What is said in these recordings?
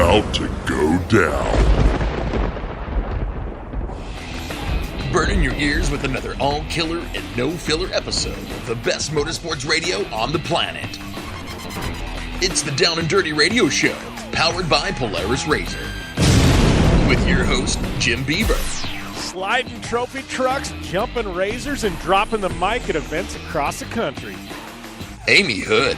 about to go down. Burning your ears with another all-killer and no-filler episode of the best motorsports radio on the planet. It's the Down and Dirty Radio Show, powered by Polaris RZR. With your host, Jim Beaver. Sliding trophy trucks, jumping razors, and dropping the mic at events across the country. Amy Hood.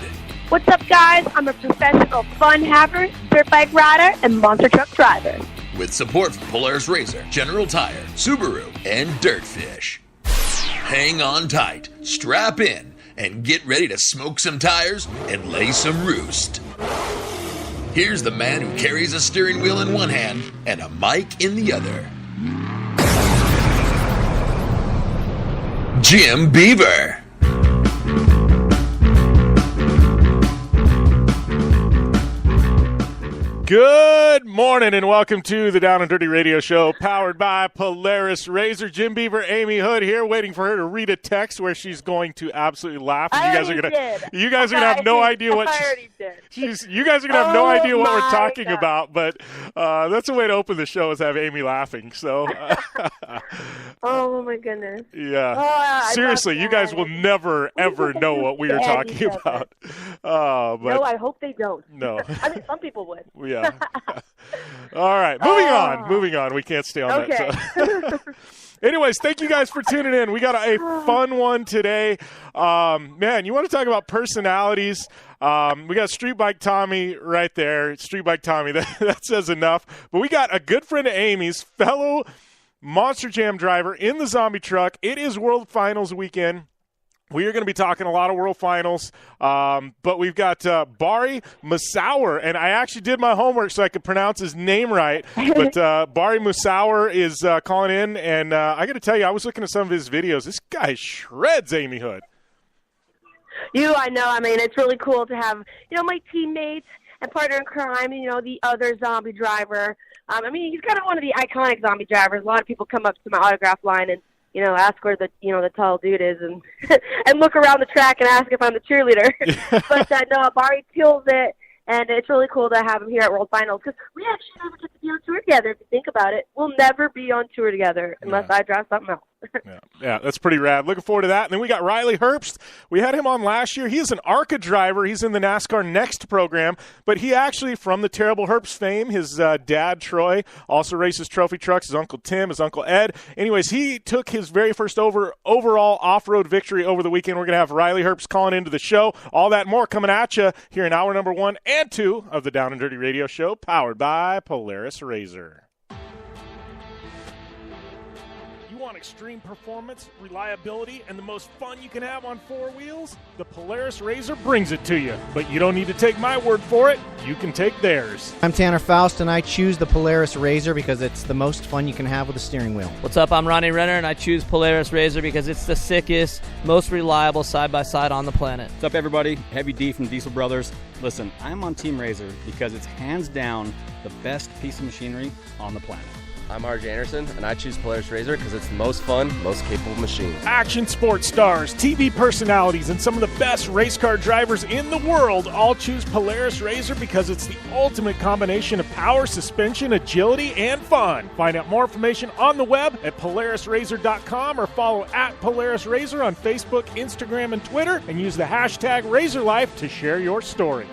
What's up, guys? I'm a professional fun haver, dirt bike rider, and monster truck driver. With support from Polaris RZR, General Tire, Subaru, and Dirtfish. Hang on tight, strap in, and get ready to smoke some tires and lay some roost. Here's the man who carries a steering wheel in one hand and a mic in the other. Jim Beaver. Good morning and welcome to the Down and Dirty Radio Show, powered by Polaris RZR. Jim Beaver, Amy Hood here, waiting for her to read a text where she's going to absolutely laugh. And you guys are gonna have no idea what you guys are gonna have no idea what we're talking about. But that's a way to open the show, is have Amy laughing. So, oh my goodness. Yeah, seriously, you guys will never ever know what we are talking about. But no, I hope they don't. No, I mean some people would. Yeah. All right. Moving on. We can't stay on that. So. Anyways, thank you guys for tuning in. We got a fun one today. Man, you want to talk about personalities? We got Street Bike Tommy right there. Street Bike Tommy, that says enough. But we got a good friend of Amy's, fellow Monster Jam driver in the zombie truck. It is World Finals weekend. We are going to be talking a lot of World Finals, but we've got Bari Musawwir, and I actually did my homework so I could pronounce his name right, but Bari Musawwir is calling in, and I got to tell you, I was looking at some of his videos. This guy shreds, Amy Hood. I know. I mean, it's really cool to have, my teammates and partner in crime, the other zombie driver. I mean, he's kind of one of the iconic zombie drivers. A lot of people come up to my autograph line and ask where the tall dude is, and and look around the track and ask if I'm the cheerleader. But no, Bari kills it, and it's really cool to have him here at World Finals, because we actually never get to be on tour together. If you think about it, we'll never be on tour together unless I drive something else. Yeah, that's pretty rad. Looking forward to that. And then we got Riley Herbst. We had him on last year. He is an ARCA driver. He's in the NASCAR Next program, but he actually, from the Terrible Herbst fame, his dad, Troy, also races trophy trucks, his uncle Tim, his uncle Ed. Anyways, he took his very first overall off-road victory over the weekend. We're going to have Riley Herbst calling into the show. All that and more coming at you here in hour number 1 and 2 of the Down and Dirty Radio Show, powered by Polaris RZR. Want extreme performance, reliability, and the most fun you can have on four wheels? The Polaris RZR brings it to you. But you don't need to take my word for it. You can take theirs. I'm Tanner Faust, and I choose the Polaris RZR because it's the most fun you can have with a steering wheel. What's up? I'm Ronnie Renner, and I choose Polaris RZR because it's the sickest, most reliable side-by-side on the planet. What's up, everybody? Heavy D from Diesel Brothers. Listen, I'm on Team RZR because it's hands down the best piece of machinery on the planet. I'm RJ Anderson, and I choose Polaris RZR because it's the most fun, most capable machine. Action sports stars, TV personalities, and some of the best race car drivers in the world all choose Polaris RZR because it's the ultimate combination of power, suspension, agility, and fun. Find out more information on the web at PolarisRZR.com or follow at Polaris RZR on Facebook, Instagram, and Twitter, and use the hashtag RZRLife to share your story.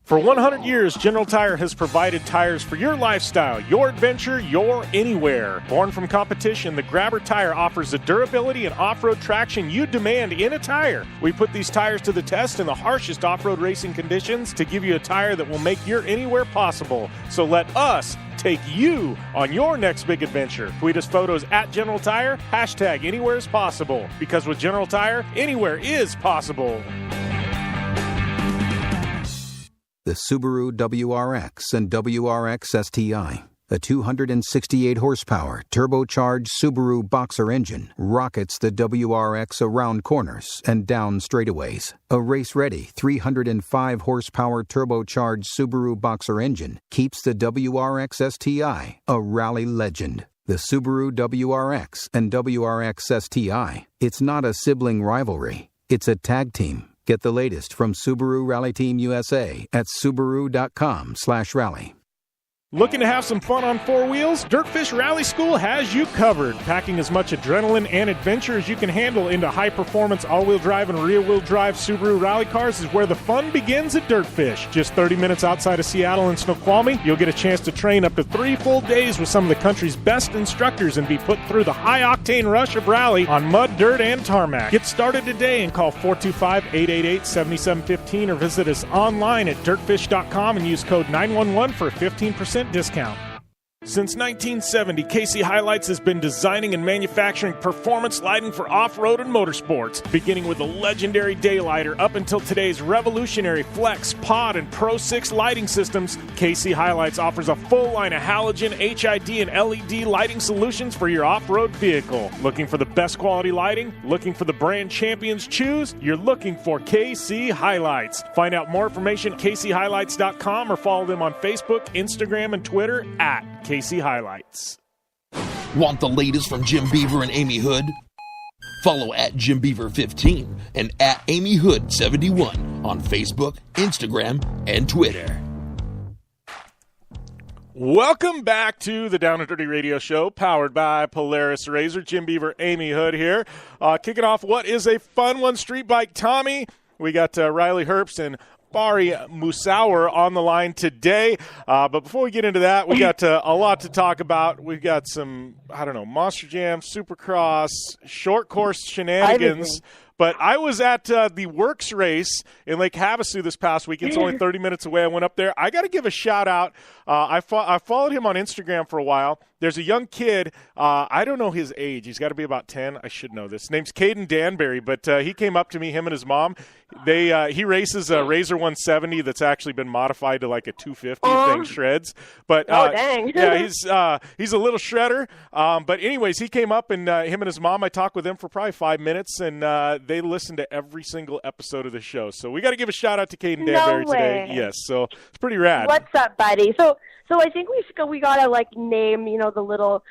For 100 years, General Tire has provided tires for your lifestyle, your adventure, your anywhere. Born from competition, the Grabber tire offers the durability and off-road traction you demand in a tire. We put these tires to the test in the harshest off-road racing conditions to give you a tire that will make your anywhere possible. So let us take you on your next big adventure. Tweet us photos at General Tire, hashtag anywhere is possible. Because with General Tire, anywhere is possible. The Subaru WRX and WRX STI, a 268-horsepower turbocharged Subaru Boxer engine, rockets the WRX around corners and down straightaways. A race-ready 305-horsepower turbocharged Subaru Boxer engine keeps the WRX STI a rally legend. The Subaru WRX and WRX STI, it's not a sibling rivalry, it's a tag team. Get the latest from Subaru Rally Team USA at Subaru.com/rally. Looking to have some fun on four wheels? Dirtfish Rally School has you covered. Packing as much adrenaline and adventure as you can handle into high-performance all-wheel drive and rear-wheel drive Subaru rally cars is where the fun begins at Dirtfish. Just 30 minutes outside of Seattle in Snoqualmie, you'll get a chance to train up to 3 full days with some of the country's best instructors and be put through the high-octane rush of rally on mud, dirt, and tarmac. Get started today and call 425-888-7715 or visit us online at dirtfish.com and use code 911 for a 15% discount. Since 1970, KC Highlights has been designing and manufacturing performance lighting for off-road and motorsports, beginning with the legendary Daylighter up until today's revolutionary Flex, Pod, and Pro 6 lighting systems. KC Highlights offers a full line of halogen, HID, and LED lighting solutions for your off-road vehicle. Looking for the best quality lighting? Looking for the brand champions choose? You're looking for KC Highlights. Find out more information at kchighlights.com or follow them on Facebook, Instagram, and Twitter at KC Highlights. Want the latest from Jim Beaver and Amy Hood? Follow at Jim Beaver 15 and at Amy Hood 71 on Facebook, Instagram, and Twitter. Welcome back to the Down and Dirty Radio Show, powered by Polaris Razor. Jim Beaver, Amy Hood here. Kicking off what is a fun one, Street Bike Tommy. We got Riley Herbst and Bari Musawwir on the line today. But before we get into that, we got a lot to talk about. We've got some, Monster Jam, Supercross, short course shenanigans. But I was at the Works race in Lake Havasu this past week. It's only 30 minutes away. I went up there. I got to give a shout-out. I followed him on Instagram for a while. There's a young kid. I don't know his age. He's got to be about 10. I should know this. His name's Caden Danbury, but he came up to me, him and his mom. He races a Razor 170 that's actually been modified to like a 250 thing, shreds. But dang. Yeah, he's a little shredder. But anyways, he came up, and him and his mom, I talked with them for probably 5 minutes, and they listened to every single episode of the show. So we got to give a shout-out to Caden Danbury today. Yes, so it's pretty rad. What's up, buddy? So I think we gotta name the little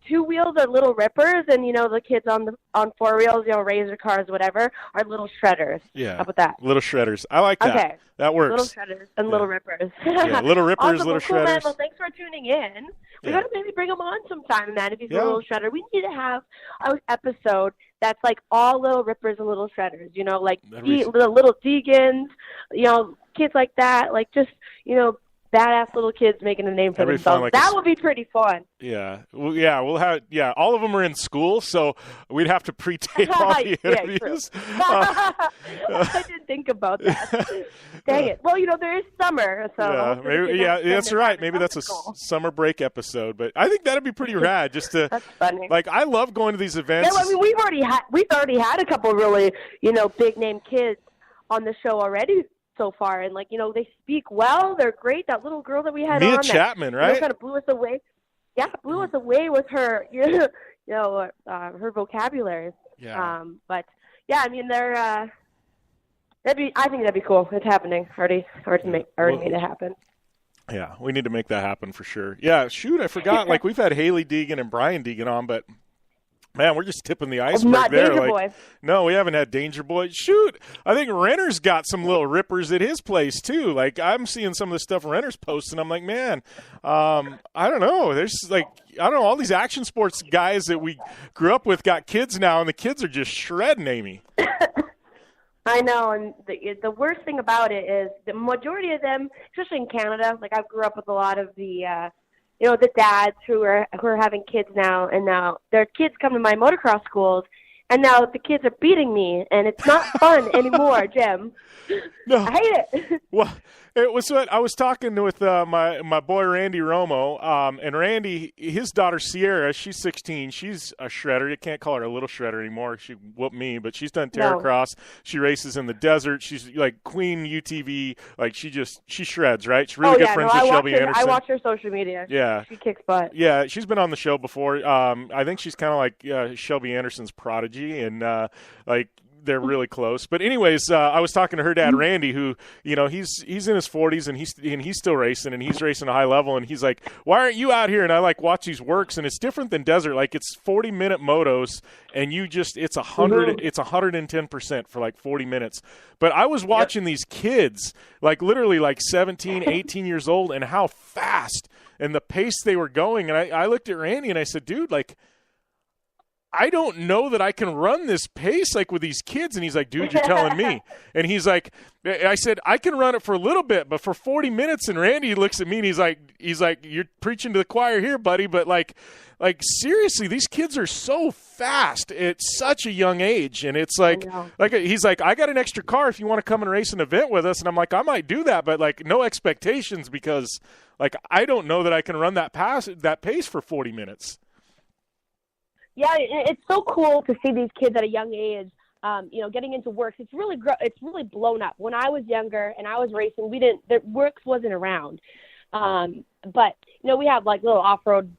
two wheels are little rippers, and the kids on four wheels, Razor cars, whatever, are little shredders. Yeah, how about that? Little shredders. I like that. Okay, that works. Little shredders and little rippers. Yeah, little rippers, awesome. Little cool, shredders. Man. Well, thanks for tuning in. We gotta maybe bring them on sometime, man. If he's a little shredder, we need to have an episode that's all little rippers and little shredders. The little Deegans, kids like that, badass little kids making a name for themselves. That would be pretty fun. Yeah. Well, we'll have, all of them are in school, so we'd have to pre-tape all the interviews. I didn't think about that. Dang it. Well, there is summer, so. That's right. Maybe that's a summer break episode, but I think that'd be pretty rad just to. That's funny. I love going to these events. Yeah, we've already had a couple really, big name kids on the show already so far, and they speak well. They're great. That little girl that we had Mia on, Chapman, right? Kind of blew us away. Yeah, blew us away with her, her vocabulary. Yeah. But yeah, I mean, they're. I think that'd be cool. It's happening. Already made it happen. Yeah, we need to make that happen for sure. Yeah, shoot, I forgot. We've had Haley Deegan and Brian Deegan on, but. Man, we're just tipping the iceberg not there. Danger Boy. No, we haven't had Danger Boy. Shoot, I think Renner's got some little rippers at his place too. I'm seeing some of the stuff Renner's posting. I'm like, man, I don't know. There's all these action sports guys that we grew up with got kids now, and the kids are just shredding, Amy. I know, and the worst thing about it is the majority of them, especially in Canada, I grew up with a lot of the the dads who are having kids now, and now their kids come to my motocross schools, and now the kids are beating me, and it's not fun anymore, Jim. No. I hate it. Well, it was what I was talking with my boy Randy Romo, and Randy, his daughter Sierra, she's 16. She's a shredder. You can't call her a little shredder anymore. She whooped me, but she's done Terracross. She races in the desert. She's Queen UTV. She shreds, right? She's really good friends with Shelby Anderson. I watch her social media. Yeah, she kicks butt. Yeah, she's been on the show before. I think she's kind of like Shelby Anderson's prodigy, and they're really close. But anyways, I was talking to her dad, Randy, who, he's in his 40s and he's still racing, and he's racing a high level. And he's like, why aren't you out here? And I watch these works, and it's different than desert. Like, it's 40-minute motos, and it's 110% for 40 minutes. But I was watching these kids, literally 17, 18 years old, and how fast and the pace they were going. And I looked at Randy and I said, dude, I don't know that I can run this pace with these kids. And he's like, dude, you're telling me. And he's like, I said, I can run it for a little bit, but for 40 minutes. And Randy looks at me and he's like, you're preaching to the choir here, buddy. But seriously, these kids are so fast at such a young age. And it's he's like, I got an extra car if you want to come and race an event with us. And I'm like, I might do that, but no expectations, because I don't know that I can run that pace for 40 minutes. Yeah, it's so cool to see these kids at a young age, getting into works. It's really blown up. When I was younger and I was racing, the works wasn't around. But we have little off-road,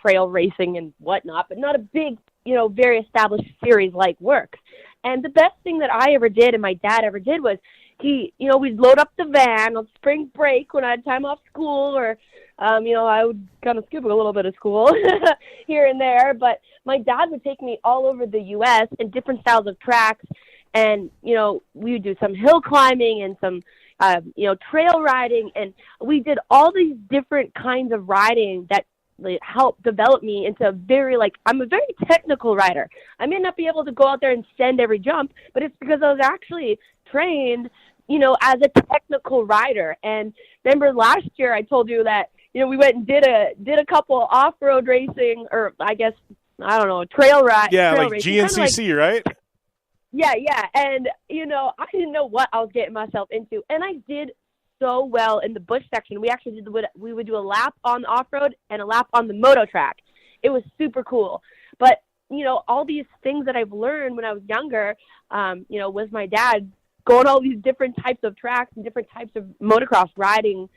trail racing and whatnot, but not a big, very established series like works. And the best thing that I ever did and my dad ever did was we'd load up the van on spring break when I had time off school, or, I would kind of skip a little bit of school here and there. But my dad would take me all over the U.S. in different styles of tracks. And, we would do some hill climbing and some, trail riding. And we did all these different kinds of riding that helped develop me into I'm a very technical rider. I may not be able to go out there and send every jump, but it's because I was actually trained as a technical rider. And remember last year I told you that, we went and did a couple off-road racing, or I guess, I don't know, trail ride. Yeah, trail racing. GNCC, right? Yeah. And, I didn't know what I was getting myself into. And I did so well in the bush section. We actually we would do a lap on the off-road and a lap on the moto track. It was super cool. But, all these things that I've learned when I was younger, with my dad, going all these different types of tracks and different types of motocross riding,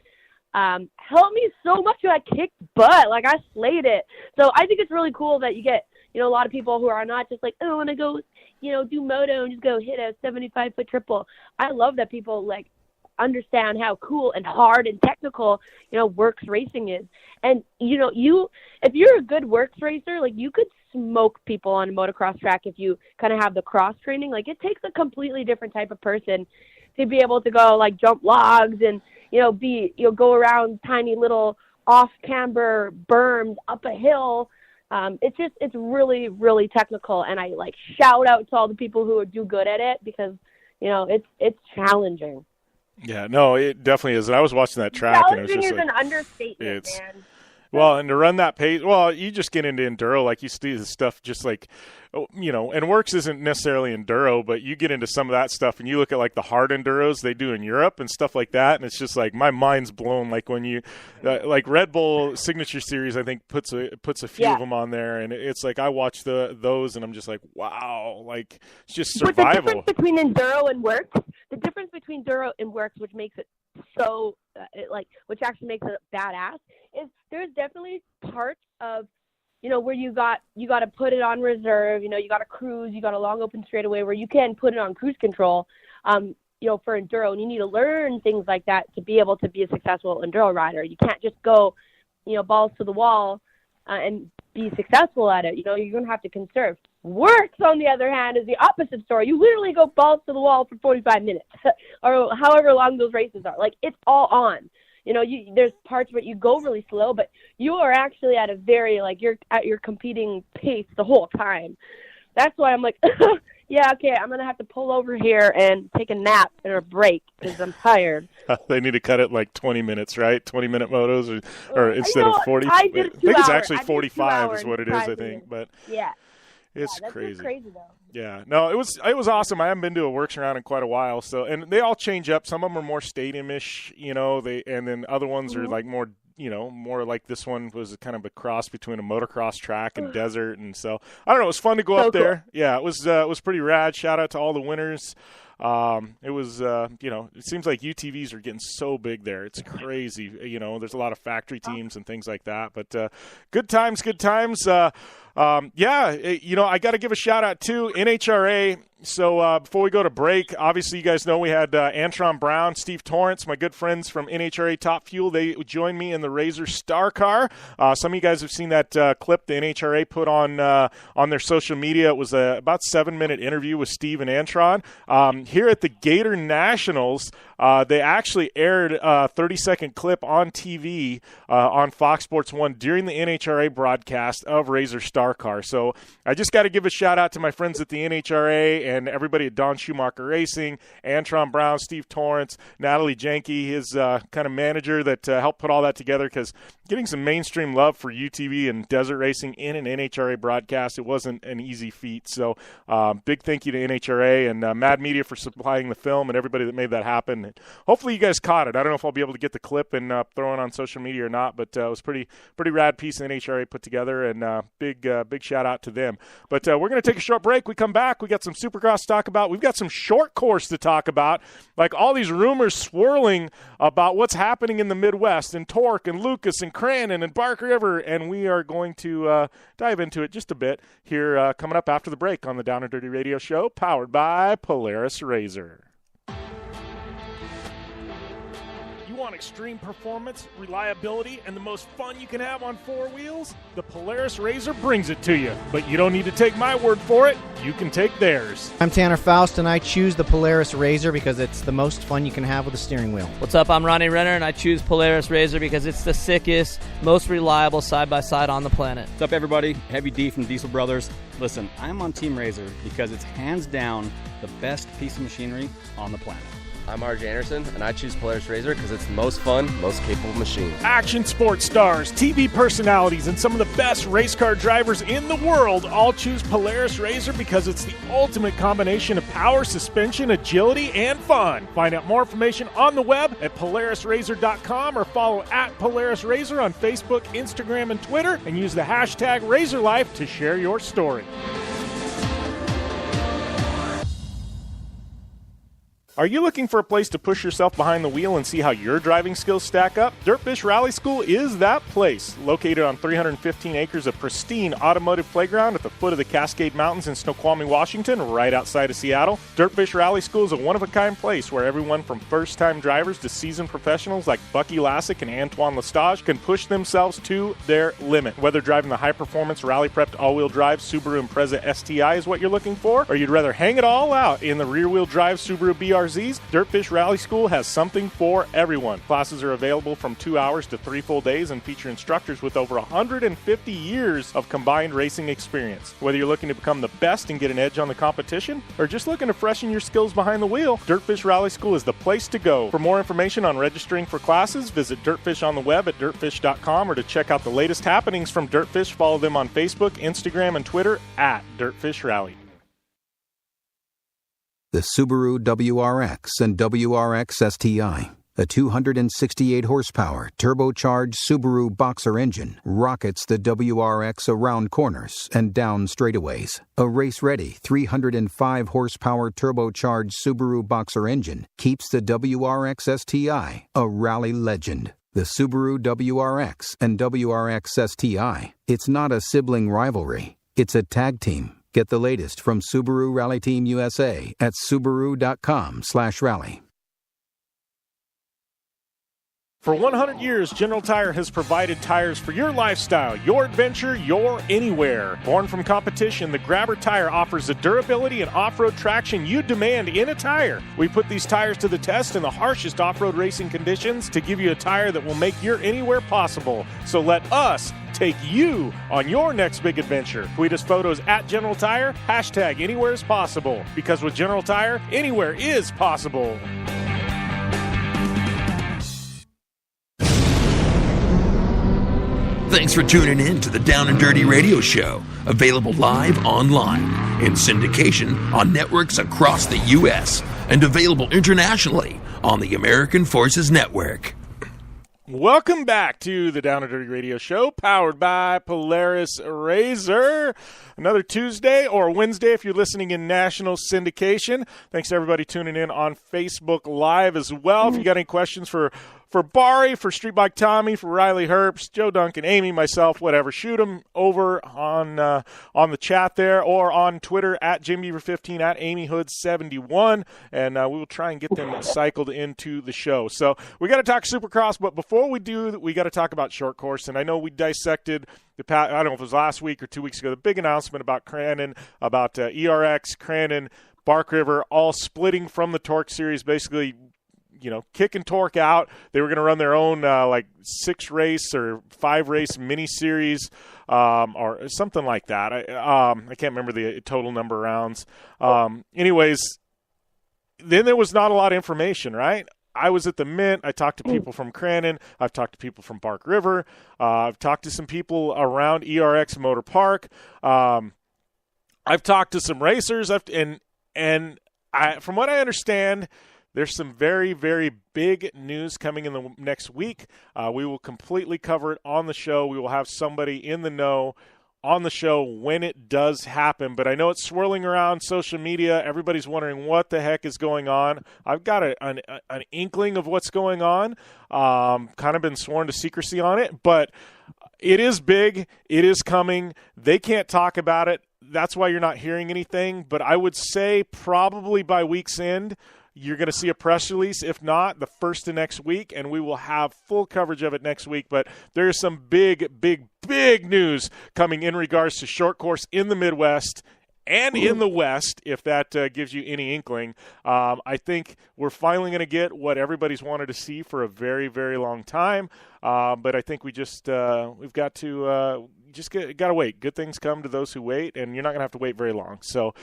helped me so much. I kicked butt. I slayed it. So I think it's really cool that you get, a lot of people who are not just I want to go, do moto and just go hit a 75-foot triple. I love that people understand how cool and hard and technical, works racing is. And, if you're a good works racer, you could smoke people on a motocross track if you kind of have the cross training. It takes a completely different type of person to be able to go jump logs and, go around tiny little off camber berms up a hill. It's really, really technical. And I shout out to all the people who do good at it, because, it's challenging. Yeah, no, it definitely is. And I was watching that track, and it was just an understatement, man. Well, and to run that pace, you just get into enduro, you see the stuff just and works isn't necessarily enduro, but you get into some of that stuff, and you look at the hard enduros they do in Europe and stuff like that, and it's just my mind's blown. When you Red Bull Signature Series, I think puts a few of them on there, and it's I watch those, and I'm just wow, it's just survival. But the difference between enduro and works, which makes it so which actually makes it badass, is there's definitely parts of where you got to put it on reserve, you got to cruise, you got a long open straightaway where you can put it on cruise control, for enduro, and you need to learn things like that to be able to be a successful enduro rider. You can't just go, balls to the wall and be successful at it. You're going to have to conserve. Works, on the other hand, is the opposite story. You literally go balls to the wall for 45 minutes or however long those races are. It's all on. There's parts where you go really slow, but you are actually at a very, you're at your competing pace the whole time. That's why I'm yeah, okay, I'm going to have to pull over here and take a nap or a break because I'm tired. They need to cut it 20 minutes, right? 20-minute motos or instead of 40. I think it's actually 45 is what it is, I think. But yeah. It's that's crazy. Crazy though. Yeah, no, it was awesome. I haven't been to a works around in quite a while, so and they all change up. Some of them are more stadium-ish, and then other ones are more, more like this one was kind of a cross between a motocross track and desert, and so I don't know. It was fun to go up there. Yeah, it was pretty rad. Shout out to all the winners. It was, it seems like UTVs are getting so big there. It's crazy. There's a lot of factory teams and things like that. But good times. I got to give a shout-out to NHRA. So before we go to break, obviously you guys know we had Antron Brown, Steve Torrance, my good friends from NHRA Top Fuel. They joined me in the Razor Star Car. Some of you guys have seen that clip the NHRA put on their social media. It was about 7-minute interview with Steve and Antron. Here at the Gator Nationals, they actually aired a 30-second clip on TV on Fox Sports 1 during the NHRA broadcast of Razor Star Car. So I just got to give a shout-out to my friends at the NHRA and everybody at Don Schumacher Racing, Antron Brown, Steve Torrance, Natalie Janke, his kind of manager that helped put all that together, because getting some mainstream love for UTV and desert racing in an NHRA broadcast, it wasn't an easy feat. So big thank you to NHRA and Mad Media for supplying the film and everybody that made that happen. And hopefully you guys caught it. I don't know if I'll be able to get the clip and throw it on social media or not, but it was pretty rad piece NHRA put together, and big shout out to them. But we're going to take a short break. We come back. We got some Supercross to talk about. We've got some short course to talk about, like all these rumors swirling about what's happening in the Midwest, and Torque and Lucas and Crandon and Bark River, and we are going to dive into it just a bit here coming up after the break on the Down and Dirty Radio Show, powered by Polaris Razor. You want extreme performance, reliability, and the most fun you can have on four wheels? The Polaris Razor brings it to you. But you don't need to take my word for it. You can take theirs. I'm Tanner Faust, and I choose the Polaris Razor because it's the most fun you can have with a steering wheel. What's up? I'm Ronnie Renner, and I choose Polaris Razor because it's the sickest, most reliable side-by-side on the planet. What's up, everybody? Heavy D from Diesel Brothers. Listen, I'm on Team Razor because it's hands down the best piece of machinery on the planet. I'm RJ Anderson, and I choose Polaris Razor because it's the most fun, most capable machine. Action sports stars, TV personalities, and some of the best race car drivers in the world all choose Polaris Razor because it's the ultimate combination of power, suspension, agility, and fun. Find out more information on the web at PolarisRazor.com or follow at Polaris Razor on Facebook, Instagram, and Twitter, and use the hashtag RazorLife to share your story. Are you looking for a place to push yourself behind the wheel and see how your driving skills stack up? Dirtfish Rally School is that place. Located on 315 acres of pristine automotive playground at the foot of the Cascade Mountains in Snoqualmie, Washington, right outside of Seattle, Dirtfish Rally School is a one-of-a-kind place where everyone from first-time drivers to seasoned professionals like Bucky Lassick and Antoine Lestage can push themselves to their limit. Whether driving the high-performance rally-prepped all-wheel drive Subaru Impreza STI is what you're looking for, or you'd rather hang it all out in the rear-wheel drive Subaru BRZs, Dirtfish Rally School has something for everyone. Classes are available from 2 hours to 3 full days and feature instructors with over 150 years of combined racing experience. Whether you're looking to become the best and get an edge on the competition, or just looking to freshen your skills behind the wheel, Dirtfish Rally School is the place to go. For more information on registering for classes, visit Dirtfish on the web at dirtfish.com, or to check out the latest happenings from Dirtfish, follow them on Facebook, Instagram, and Twitter at Dirtfish Rally. The Subaru WRX and WRX STI, a 268-horsepower, turbocharged Subaru Boxer engine, rockets the WRX around corners and down straightaways. A race-ready 305-horsepower turbocharged Subaru Boxer engine keeps the WRX STI a rally legend. The Subaru WRX and WRX STI, it's not a sibling rivalry, it's a tag team. Get the latest from Subaru Rally Team USA at Subaru.com/rally. For 100 years, General Tire has provided tires for your lifestyle, your adventure, your anywhere. Born from competition, the Grabber tire offers the durability and off-road traction you demand in a tire. We put these tires to the test in the harshest off-road racing conditions to give you a tire that will make your anywhere possible. So let us take you on your next big adventure. Tweet us photos at General Tire, hashtag anywhere is possible. Because with General Tire, anywhere is possible. Thanks for tuning in to the Down and Dirty Radio Show, available live online, in syndication on networks across the U.S., and available internationally on the American Forces Network. Welcome back to the Down and Dirty Radio Show, powered by Polaris Razor. Another Tuesday or Wednesday if you're listening in national syndication. Thanks to everybody tuning in on Facebook Live as well. If you got any questions for Bari, for Street Bike Tommy, for Riley Herbst, Joe Duncan, Amy, myself, whatever, shoot them over on the chat there or on Twitter at JimBeaver15, at AmyHood71, and we will try and get them cycled into the show. So we got to talk Supercross, but before we do, we got to talk about short course. And I know we dissected I don't know if it was last week or 2 weeks ago, the big announcement about Crandon, about ERX, Crandon, Bark River, all splitting from the Torque Series, basically, kick and Torque out. They were going to run their own 6-race or 5-race mini series or something like that. I can't remember the total number of rounds. Anyways, then there was not a lot of information, right? I was at the Mint. I talked to people from Crandon. I've talked to people from Bark River. I've talked to some people around ERX Motor Park. I've talked to some racers. From what I understand, there's some very, very big news coming in the next week. We will completely cover it on the show. We will have somebody in the know on the show when it does happen. But I know it's swirling around social media. Everybody's wondering what the heck is going on. I've got an inkling of what's going on. Kind of been sworn to secrecy on it. But it is big. It is coming. They can't talk about it. That's why you're not hearing anything. But I would say probably by week's end, you're going to see a press release, if not the first of next week, and we will have full coverage of it next week. But there is some big, big, big news coming in regards to short course in the Midwest and in the West, if that gives you any inkling. I think we're finally going to get what everybody's wanted to see for a very, very long time. But I think we've got to got to wait. Good things come to those who wait, and you're not going to have to wait very long. So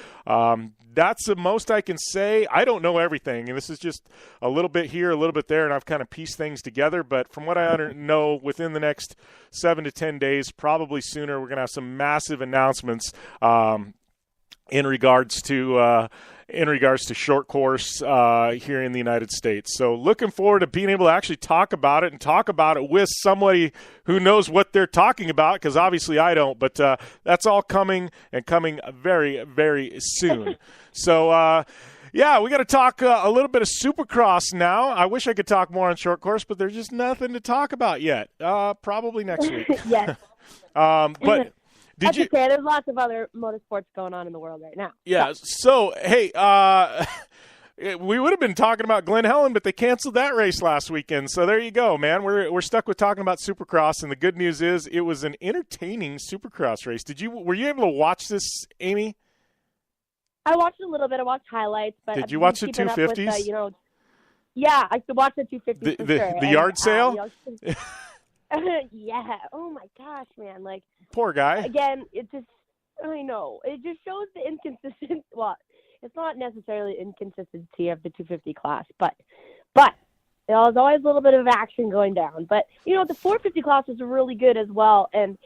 that's the most I can say. I don't know everything, and this is just a little bit here, a little bit there, and I've kind of pieced things together. But from what I know, within the next 7 to 10 days, probably sooner, we're going to have some massive announcements in regards to short course here in the United States. So looking forward to being able to actually talk about it with somebody who knows what they're talking about, because obviously I don't. But that's all coming very, very soon. So, we got to talk a little bit of Supercross now. I wish I could talk more on short course, but there's just nothing to talk about yet. Probably next week. Yes. But That's okay. There's lots of other motorsports going on in the world right now. Yeah. So, hey, we would have been talking about Glen Helen, but they canceled that race last weekend. So there you go, man. We're stuck with talking about Supercross, and the good news is it was an entertaining Supercross race. Were you able to watch this, Amy? I watched a little bit. I watched highlights, but did you watch the 250s? Yeah, I could watch the 250s for sure. The yard sale. Yeah. Oh my gosh, man. Like, poor guy. Again, I know. It just shows the inconsistent. Well, it's not necessarily inconsistency of the 250 class, but there's always a little bit of action going down. But the 450 class is really good as well. And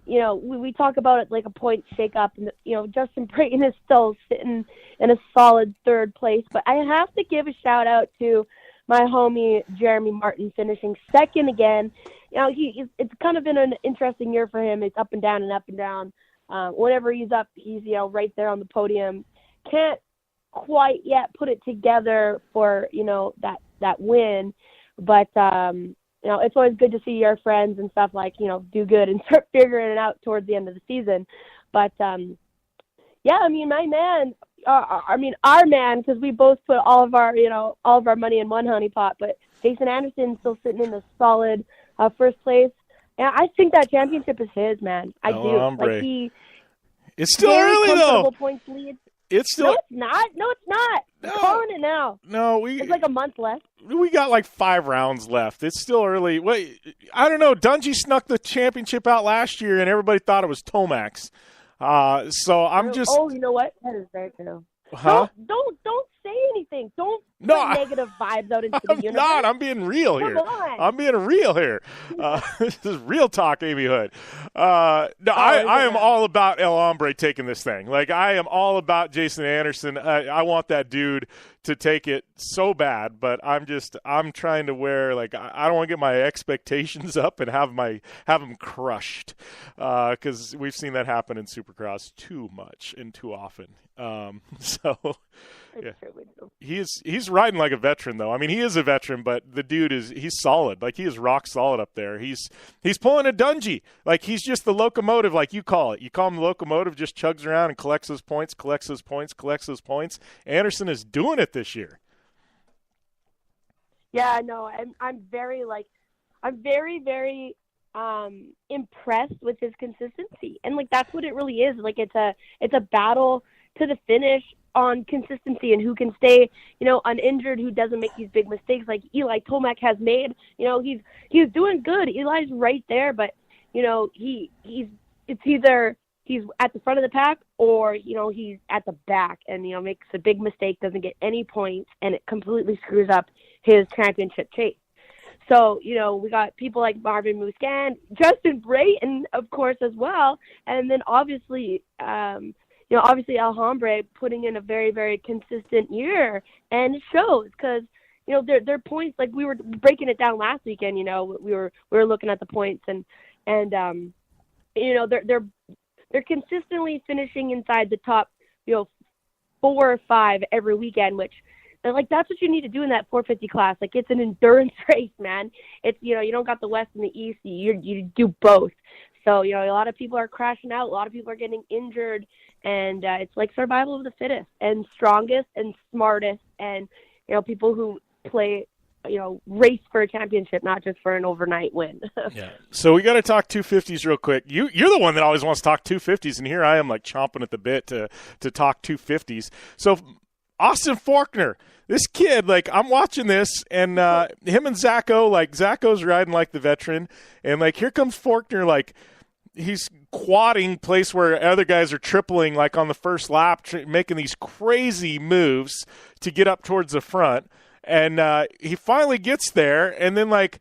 we talk about it like a point shakeup, and Justin Brayton is still sitting in a solid third place. But I have to give a shout out to my homie Jeremy Martin, finishing second again. It's kind of been an interesting year for him. It's up and down and up and down. Whenever he's up, he's right there on the podium. Can't quite yet put it together for that win, but it's always good to see your friends and stuff do good and start figuring it out towards the end of the season. But my man. Our man, because we both put all of our money in one honey pot. But Jason Anderson still sitting in the solid first place, and I think that championship is his, man. I do. Hombre. It's still early though. Points lead. It's still. No, it's not. No. I'm calling it now. No, it's like a month left. We got 5 rounds left. It's still early. Wait, I don't know. Dungey snuck the championship out last year, and everybody thought it was Tomax. So I'm just. Oh, you know what? That is very true. Huh? Don't say anything think. Don't No, put negative vibes out into the universe. Not. I'm being real here. Come on. I'm being real here. This is real talk, Amy Hood. No, I am all about El Hombre taking this thing. Like, I am all about Jason Anderson. I want that dude to take it so bad, but I'm trying to wear, like, I don't want to get my expectations up and have them crushed, because we've seen that happen in Supercross too much and too often. So. Yeah. He's riding like a veteran, though. I mean, he is a veteran, but the dude he's solid. Like, he is rock solid up there. He's pulling a Dungey. Like, he's just the locomotive, like you call it. You call him the locomotive, just chugs around and collects those points. Anderson is doing it this year. Yeah, no, I'm very very impressed with his consistency, and like that's what it really is. Like, it's a battle to the finish on consistency and who can stay, uninjured, who doesn't make these big mistakes like Eli Tomac has made. He's doing good. Eli's right there, but it's either he's at the front of the pack or he's at the back and makes a big mistake, doesn't get any points, and it completely screws up his championship chase. So, we got people like Marvin Musquin, Justin Brayton, of course, as well, and then obviously El Hombre putting in a very, very consistent year, and it shows because, their points, like we were breaking it down last weekend, we were looking at the points and they're consistently finishing inside the top, 4 or 5 every weekend, which, like, that's what you need to do in that 450 class. Like, it's an endurance race, man. It's, you don't got the West and the East. You do both. So, a lot of people are crashing out. A lot of people are getting injured. And it's like survival of the fittest and strongest and smartest and, people who play, race for a championship, not just for an overnight win. Yeah. So we got to talk 250s real quick. You're the one that always wants to talk 250s, and here I am, like, chomping at the bit to talk 250s. So Austin Faulkner, this kid, like, I'm watching this, and him and Zacho, like, Zacho's riding like the veteran, and, like, here comes Faulkner, like, he's quadding place where other guys are tripling, like on the first lap, making these crazy moves to get up towards the front. And he finally gets there, and then, like,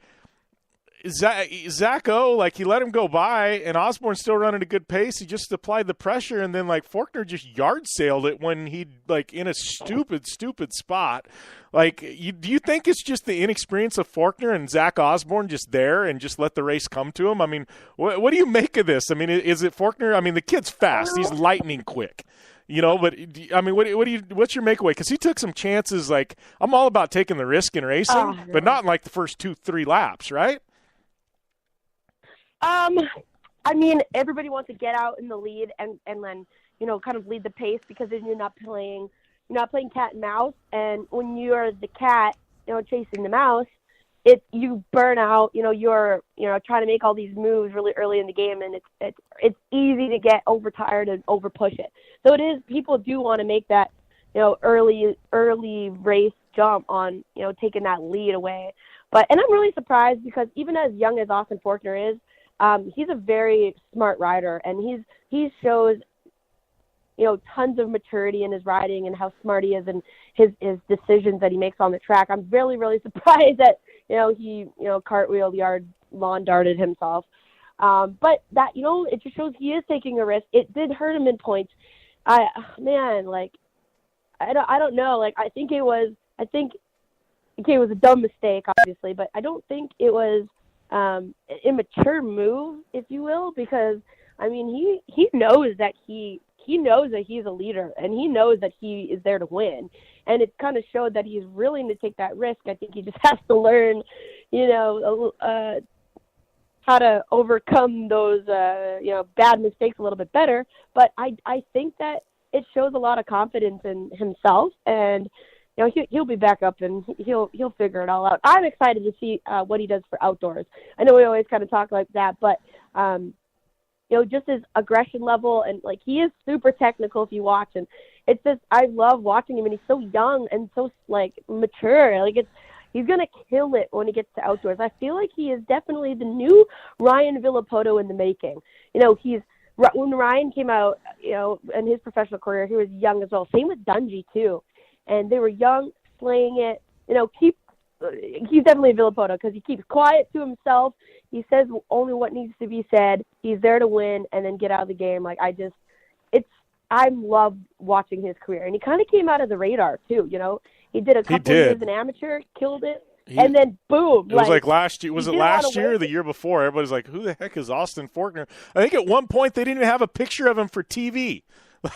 Zacho, like, he let him go by, and Osborne's still running a good pace. He just applied the pressure, and then, like, Faulkner just yard sailed it when he, like, in a stupid spot. Like, do you think it's just the inexperience of Faulkner and Zach Osborne just there and just let the race come to him? I mean, what do you make of this? I mean, is it Faulkner? I mean, the kid's fast. He's lightning quick. But I mean, what's your makeaway? Because he took some chances. Like, I'm all about taking the risk in racing, but not in, like, the first 2-3 laps, right? I mean, everybody wants to get out in the lead and then, kind of lead the pace, because then you're not playing cat and mouse. And when you're the cat, chasing the mouse, you burn out, you're, trying to make all these moves really early in the game, and it's easy to get overtired and over push it. So it is, people do want to make that, early race jump on, taking that lead away. And I'm really surprised, because even as young as Austin Faulkner is, he's a very smart rider, and he shows, tons of maturity in his riding and how smart he is and his decisions that he makes on the track. I'm really, really surprised that, he, cartwheeled, lawn darted himself. But that, it just shows he is taking a risk. It did hurt him in points. I don't know. Like, I think it was a dumb mistake, obviously, but I don't think it was an immature move, if you will, because, I mean, he knows that he knows that he's a leader, and he knows that he is there to win. And it kind of showed that he's willing to take that risk. I think he just has to learn, how to overcome those, bad mistakes a little bit better. But I think that it shows a lot of confidence in himself, and, he'll be back up and he'll figure it all out. I'm excited to see what he does for outdoors. I know we always kind of talk like that, but, just his aggression level, and, like, he is super technical if you watch, and it's just, I love watching him, and he's so young and so, like, mature. Like, he's going to kill it when he gets to outdoors. I feel like he is definitely the new Ryan Villapoto in the making. When Ryan came out, in his professional career, he was young as well. Same with Dungey, too. And they were young, slaying it. He's definitely a Villapoto because he keeps quiet to himself. He says only what needs to be said. He's there to win and then get out of the game. I love watching his career, and he kind of came out of the radar too. He did a couple of years as an amateur, killed it, and then boom. It was like last year. Was it last year or the year before? Everybody's like, "Who the heck is Austin Faulkner?" I think at one point they didn't even have a picture of him for TV.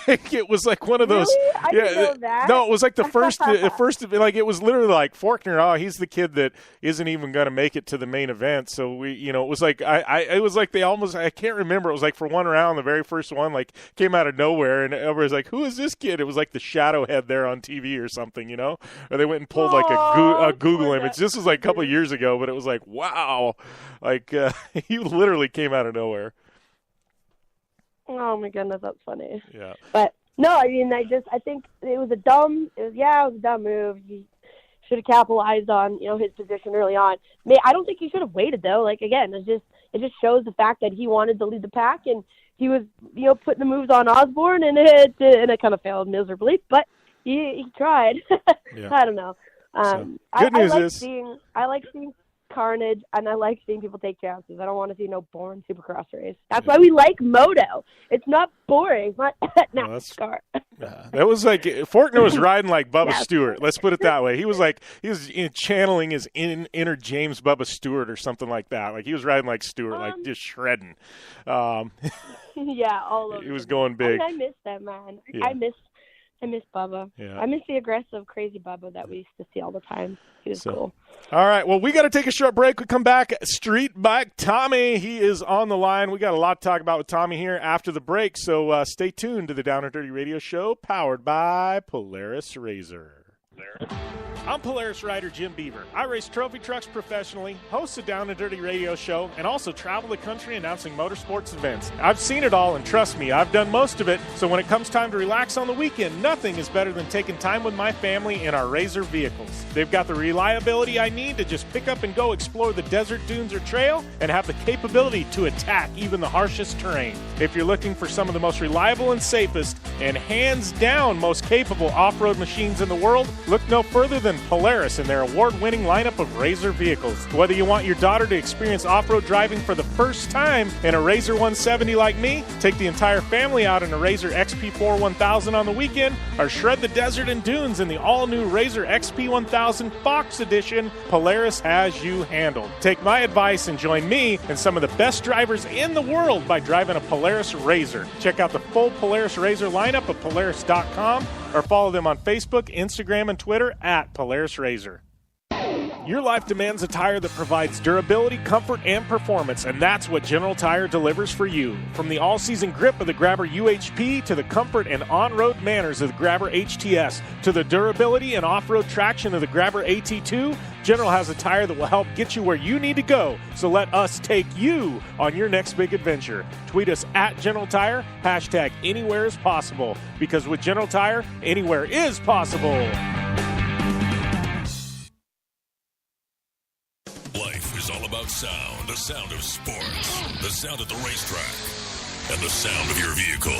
Like it was like one of those. Really? I didn't know that. No, it was like the first. Like it was literally like Faulkner. Oh, he's the kid that isn't even going to make it to the main event. So it was like it was like they almost. I can't remember. It was like for one round, the very first one, like came out of nowhere, and everybody's like, "Who is this kid?" It was like the shadow head there on TV or something, Or they went and pulled like a Google image. This was like a couple of years ago, but it was like, wow, like he literally came out of nowhere. Oh my goodness, that's funny. Yeah. But no, I think it was a dumb move. He should have capitalized on, his position early on. I don't think he should have waited though. Like again, it just shows the fact that he wanted to lead the pack and he was, putting the moves on Osborne and it kind of failed miserably, but he tried. Yeah. I don't know. Good news is I like seeing carnage, and I like seeing people take chances. I don't want to see no boring Supercross race. That's why we like moto. It's not boring. It's not NASCAR. That was like Faulkner was riding like Bubba Stewart. Let's put it that way. He was channeling his inner James Bubba Stewart or something like that. Like he was riding like Stewart, like just shredding. Yeah, all over. He was going big. I miss that man. Yeah. I miss Bubba. Yeah. I miss the aggressive, crazy Bubba that we used to see all the time. He was cool. All right. Well, we got to take a short break. We come back. Street Bike Tommy, he is on the line. We got a lot to talk about with Tommy here after the break. So stay tuned to the Down and Dirty Radio Show, powered by Polaris Razor. I'm Polaris rider Jim Beaver. I race trophy trucks professionally, host a Down and Dirty radio show, and also travel the country announcing motorsports events. I've seen it all, and trust me, I've done most of it. So when it comes time to relax on the weekend, nothing is better than taking time with my family in our Razor vehicles. They've got the reliability I need to just pick up and go explore the desert, dunes, or trail, and have the capability to attack even the harshest terrain. If you're looking for some of the most reliable and safest, and hands down most capable off-road machines in the world, look no further than Polaris and their award-winning lineup of Razor vehicles. Whether you want your daughter to experience off-road driving for the first time in a Razor 170 like me, take the entire family out in a Razor XP4 1000 on the weekend, or shred the desert and dunes in the all-new Razor XP 1000 Fox Edition, Polaris has you handled. Take my advice and join me and some of the best drivers in the world by driving a Polaris Razor. Check out the full Polaris Razor lineup at Polaris.com or follow them on Facebook, Instagram, and Twitter at Polaris Razor. Your life demands a tire that provides durability, comfort, and performance, and that's what General Tire delivers for you. From the all-season grip of the Grabber UHP to the comfort and on-road manners of the Grabber HTS to the durability and off-road traction of the Grabber AT2, General has a tire that will help get you where you need to go. So let us take you on your next big adventure. Tweet us at General Tire, hashtag anywhere is possible, because with General Tire, anywhere is possible. Life is all about sound. The sound of sports. The sound at the racetrack. And the sound of your vehicle.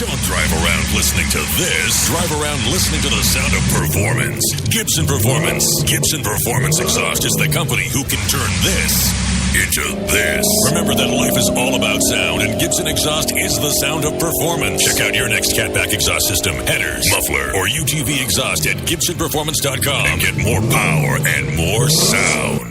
Don't drive around listening to this. Drive around listening to the sound of performance. Gibson Performance. Gibson Performance Exhaust is the company who can turn this into this. Remember that life is all about sound, and Gibson Exhaust is the sound of performance. Check out your next catback exhaust system, headers, muffler, or UTV exhaust at GibsonPerformance.com and get more power and more sound.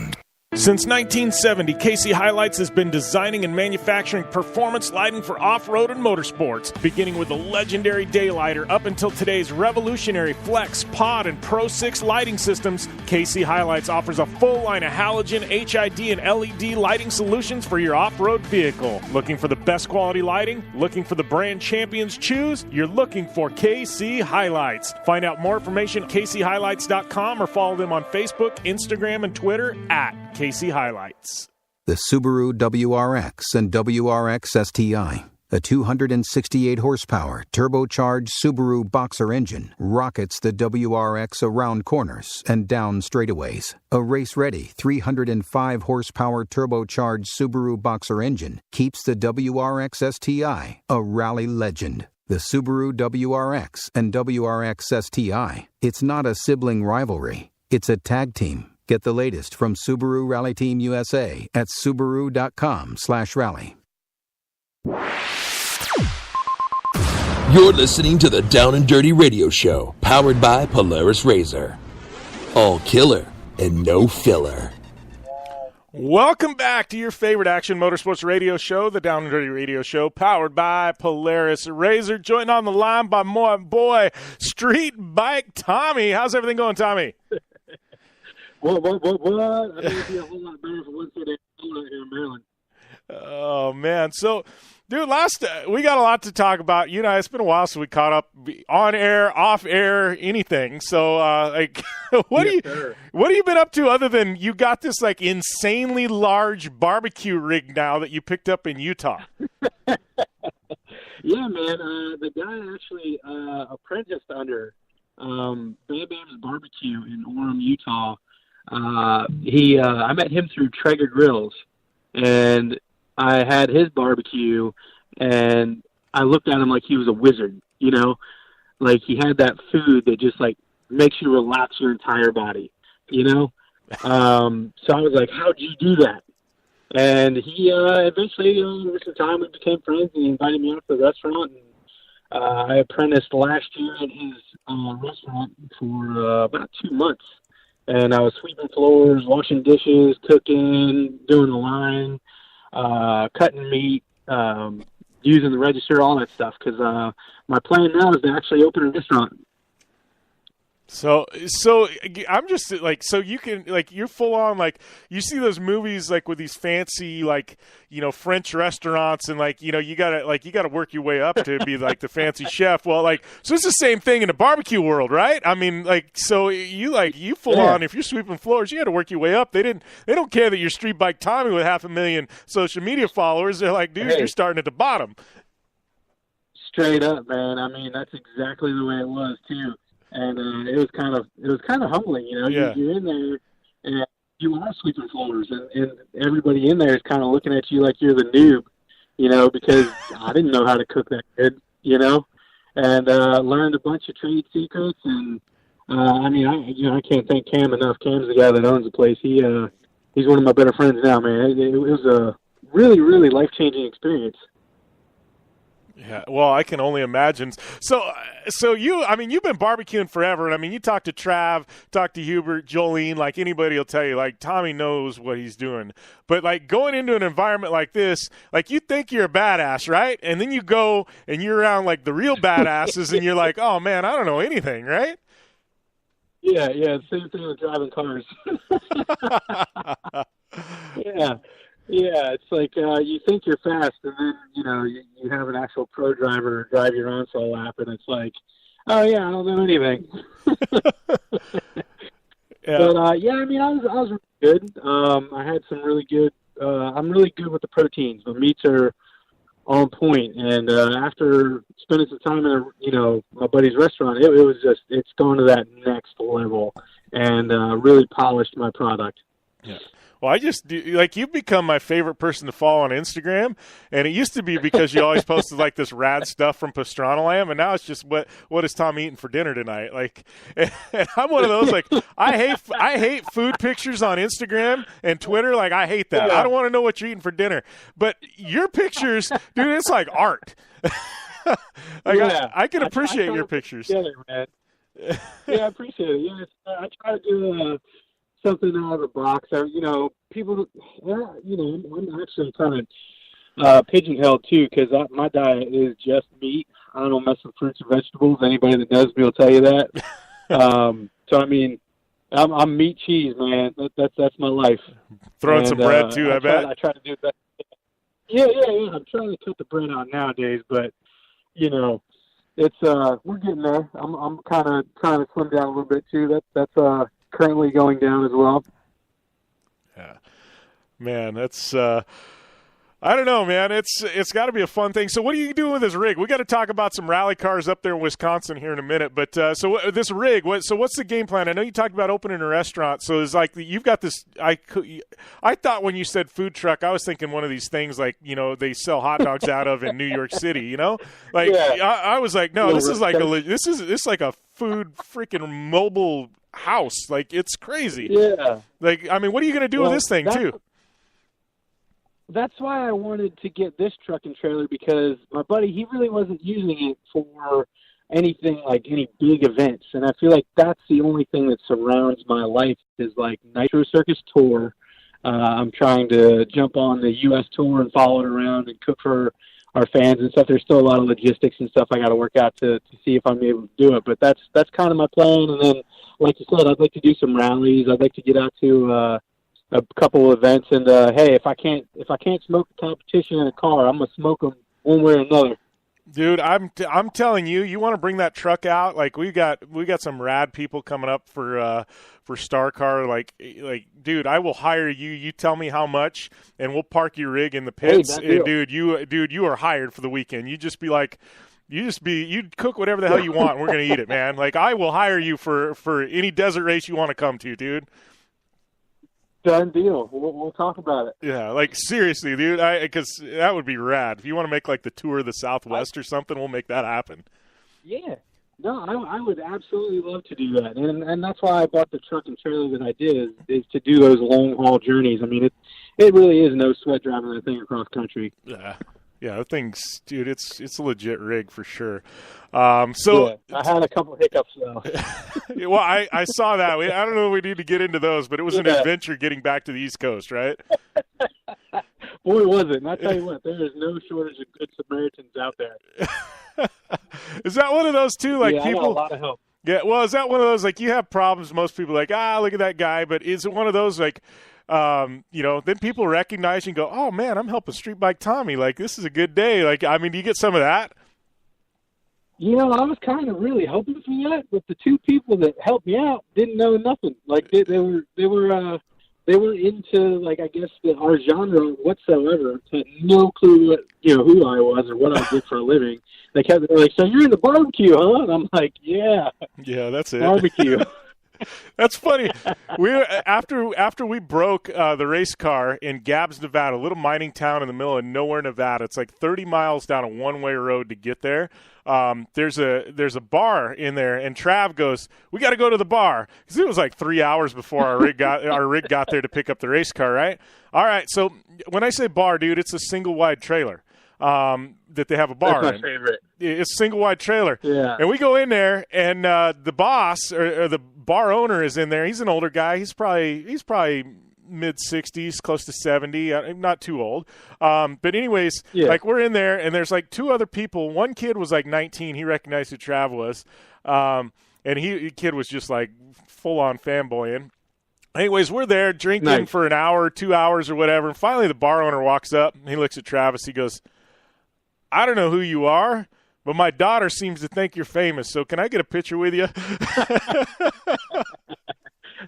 Since 1970, KC Highlights has been designing and manufacturing performance lighting for off-road and motorsports, beginning with the legendary Daylighter up until today's revolutionary Flex, Pod, and Pro 6 lighting systems. KC Highlights offers a full line of halogen, HID, and LED lighting solutions for your off-road vehicle. Looking for the best quality lighting? Looking for the brand champions choose? You're looking for KC Highlights. Find out more information at kchighlights.com or follow them on Facebook, Instagram, and Twitter at KC Highlights. The Subaru WRX and WRX STI, a 268 horsepower turbocharged Subaru Boxer engine, rockets the WRX around corners and down straightaways. A race-ready 305 horsepower turbocharged Subaru Boxer engine keeps the WRX STI a rally legend. The Subaru WRX and WRX STI. It's not a sibling rivalry. It's a tag team. Get the latest from Subaru Rally Team USA at Subaru.com/rally. You're listening to the Down and Dirty Radio Show, powered by Polaris RZR. All killer and no filler. Welcome back to your favorite action motorsports radio show, the Down and Dirty Radio Show, powered by Polaris RZR. Joined on the line by my boy, Street Bike Tommy. How's everything going, Tommy? What? I mean, it'd be a whole lot better for Wednesday here in Maryland. Oh, man. So, dude, we got a lot to talk about. You know, it's been a while since we caught up on air, off air, anything. So, what have you been up to other than you got this like insanely large barbecue rig now that you picked up in Utah? Yeah, man. The guy actually apprenticed under Bam Bam's Barbecue in Orem, Utah. I met him through Traeger Grills, and I had his barbecue, and I looked at him like he was a wizard, you know? Like he had that food that just like makes you relax your entire body, you know? So I was like, how'd you do that? And he eventually, over some time, we became friends, and he invited me out to the restaurant, and I apprenticed last year at his restaurant for about 2 months. And I was sweeping floors, washing dishes, cooking, doing the line, cutting meat, using the register, all that stuff. Because my plan now is to actually open a restaurant. So I'm just like, so you can like, you're full on like, you see those movies like with these fancy like, you know, French restaurants, and like, you know, you gotta work your way up to be like the fancy chef. Well, like, so it's the same thing in the barbecue world, right? I mean, like, so you full on, if you're sweeping floors, you got to work your way up. They don't care that you're Street Bike Tommy with 500,000 social media followers. They're like, dude, you're starting at the bottom. Straight up, man. I mean, that's exactly the way it was too. And it was kind of humbling, you know. Yeah. You're in there, and you are sweeping floors, and everybody in there is kind of looking at you like you're the noob, you know, because I didn't know how to cook that good, you know, and learned a bunch of trade secrets. And I mean, I can't thank Cam enough. Cam's the guy that owns the place. He's one of my better friends now, man. It was a really, really life-changing experience. Yeah, well, I can only imagine. So you've been barbecuing forever, and I mean, you talk to Trav, talk to Hubert, Jolene, like anybody will tell you, like Tommy knows what he's doing. But like going into an environment like this, like you think you're a badass, right? And then you go and you're around like the real badasses, and you're like, oh man, I don't know anything, right? Yeah, same thing with driving cars. Yeah, it's like you think you're fast, and then, you know, you have an actual pro driver drive your own for a lap, and it's like, oh, yeah, I don't know anything. Yeah. But, I mean, I was really good. I had some really good I'm really good with the proteins. The meats are on point, and after spending some time in my buddy's restaurant, it's gone to that next level, and really polished my product. Yeah. Well, I just do, like, you've become my favorite person to follow on Instagram, and it used to be because you always posted like this rad stuff from Pastrana Lamb, and now it's just what is Tom eating for dinner tonight? Like, and I'm one of those, like, I hate food pictures on Instagram and Twitter. Like, I hate that. I don't want to know what you're eating for dinner. But your pictures, dude, it's like art. I can appreciate your pictures. Together, man. Yeah, I appreciate it. Yeah, I try to do something out of the box. People, I'm actually kind of pigeonholed too, because my diet is just meat. I don't mess with fruits and vegetables. Anybody that knows me will tell you that. So I mean, I'm meat cheese, man. That's my life. Throwing some bread too, I bet. I try to do that. Yeah. I'm trying to cut the bread out nowadays, but it's we're getting there. I'm kind of trying to slim down a little bit too. That's currently going down as well. Yeah, man, that's I don't know, man. It's got to be a fun thing. So what are you doing with this rig? We got to talk about some rally cars up there in Wisconsin here in a minute. But so this rig, so what's the game plan? I know you talked about opening a restaurant. So it's like you've got this. I thought when you said food truck, I was thinking one of these things like they sell hot dogs out of in New York City. Like I was like, no, this is like this is like a food freaking mobile house. Like it's crazy. Yeah. Like I mean, what are you going to do with this thing too? That's why I wanted to get this truck and trailer, because my buddy, he really wasn't using it for anything like any big events. And I feel like that's the only thing that surrounds my life is like Nitro Circus Tour. I'm trying to jump on the U.S. tour and follow it around and cook for our fans and stuff. There's still a lot of logistics and stuff I got to work out to see if I'm able to do it. But that's kind of my plan. And then, like you said, I'd like to do some rallies. I'd like to get out to a couple of events, and hey, if I can't smoke the competition in a car, I'm gonna smoke them one way or another. Dude, I'm telling you, you want to bring that truck out? Like we got some rad people coming up for Star Car. Like, dude, I will hire you. You tell me how much, and we'll park your rig in the pits. Hey, and dude, you are hired for the weekend. You cook whatever the hell you want. And we're gonna eat it, man. Like I will hire you for any desert race you want to come to, dude. Done deal. We'll talk about it. Yeah, like seriously, dude. Because that would be rad. If you want to make like the tour of the Southwest or something, we'll make that happen. Yeah. No, I would absolutely love to do that, and that's why I bought the truck and trailer that I did is to do those long haul journeys. I mean, it really is no sweat driving that thing across country. Yeah, the thing's, dude, it's a legit rig for sure. I had a couple hiccups though. Well, I saw that. I don't know if we need to get into those, but it was an adventure getting back to the East Coast, right? Boy, was it. And I tell you what, there is no shortage of good Samaritans out there. Is that one of those too? Like people, I got a lot of help. Yeah, well, is that one of those, like you have problems, most people are like, look at that guy, but is it one of those like, then people recognize you and go, oh man, I'm helping Street Bike Tommy. Like, this is a good day. Like, I mean, do you get some of that? I was kind of really hoping for that, but the two people that helped me out didn't know nothing. Like they were into, like, I guess our genre whatsoever. Had no clue what, who I was or what I did for a living. They were like, so you're in the barbecue, huh? And I'm like, yeah. Yeah, that's it. Barbecue. That's funny. After we broke the race car in Gabbs, Nevada, a little mining town in the middle of nowhere, Nevada. It's like 30 miles down a one-way road to get there. There's a bar in there, and Trav goes, "We got to go to the bar," because it was like 3 hours before our rig got there to pick up the race car. Right? All right. So when I say bar, dude, it's a single wide trailer. That they have a bar. That's my favorite. It's a single wide trailer. Yeah. And we go in there, and the boss or the bar owner is in there. He's an older guy. He's probably mid-60s, close to 70. Not too old. But anyways, like we're in there, and there's like two other people. One kid was like 19. He recognized who Trav was. And the kid was just like full-on fanboying. Anyways, we're there drinking for an hour, 2 hours or whatever. And finally the bar owner walks up, and he looks at Travis. He goes, I don't know who you are, but my daughter seems to think you're famous, so can I get a picture with you?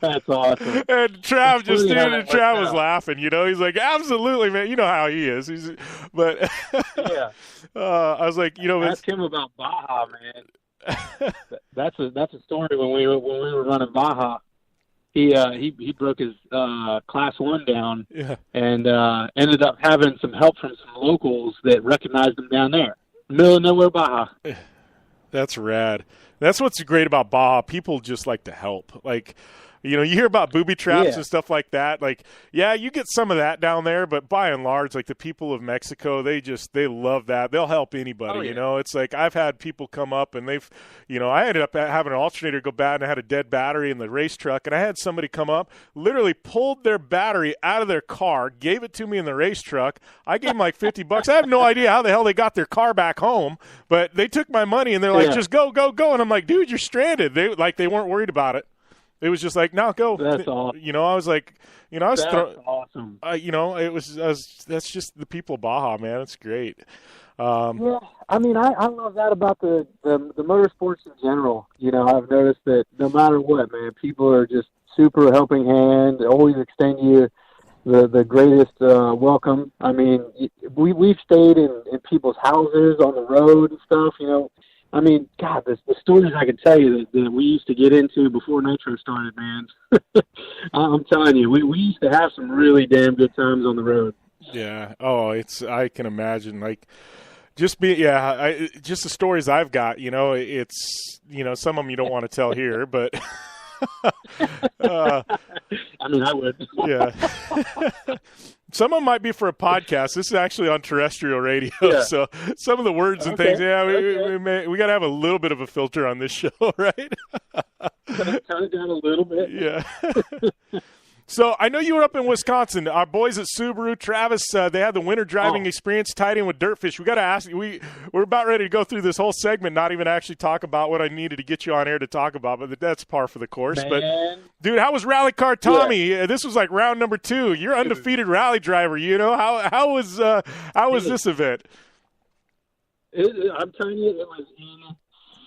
That's awesome. And Trav was laughing, He's like, absolutely, man. You know how he is. But yeah. I was like, ask him about Baja, man. That's a story when we were running Baja. He broke his class 1 down, and ended up having some help from some locals that recognized him down there, middle of nowhere, Baja. That's rad. That's what's great about Baja. People just like to help. Like, you hear about booby traps and stuff like that. Like, yeah, you get some of that down there, but by and large, like the people of Mexico, they love that. They'll help anybody, It's like I've had people come up and they've, I ended up having an alternator go bad and I had a dead battery in the race truck, and I had somebody come up, literally pulled their battery out of their car, gave it to me in the race truck. I gave them like $50. I have no idea how the hell they got their car back home, but they took my money and they're like, just go. And I'm like, dude, you're stranded. They weren't worried about it. It was just like, no, go. That's awesome. I was like, I was awesome. That's just the people of Baja, man. It's great. Yeah, I mean, I love that about the motorsports in general. I've noticed that no matter what, man, people are just super helping hand, always extend you the greatest welcome. I mean, we've stayed in people's houses on the road and stuff. You know, I mean, God, the stories I can tell you that we used to get into before Nitro started, man. I'm telling you, we used to have some really damn good times on the road. Yeah. Oh, I can imagine. Like, just the stories I've got. You know, it's some of them you don't want to tell here, but. I mean, I would. Yeah. Some of them might be for a podcast. This is actually on terrestrial radio, so some of the words and things. Yeah, we got to have a little bit of a filter on this show, right? Turn it down a little bit. Yeah. So I know you were up in Wisconsin. Our boys at Subaru, Travis, they had the winter driving experience tied in with Dirtfish. We got to ask you. We're about ready to go through this whole segment, not even actually talk about what I needed to get you on air to talk about, but that's par for the course. Man. But dude, how was Rally Car Tommy? Yeah. This was like round number 2. You're undefeated rally driver. You know how was this event? I'm telling you, it was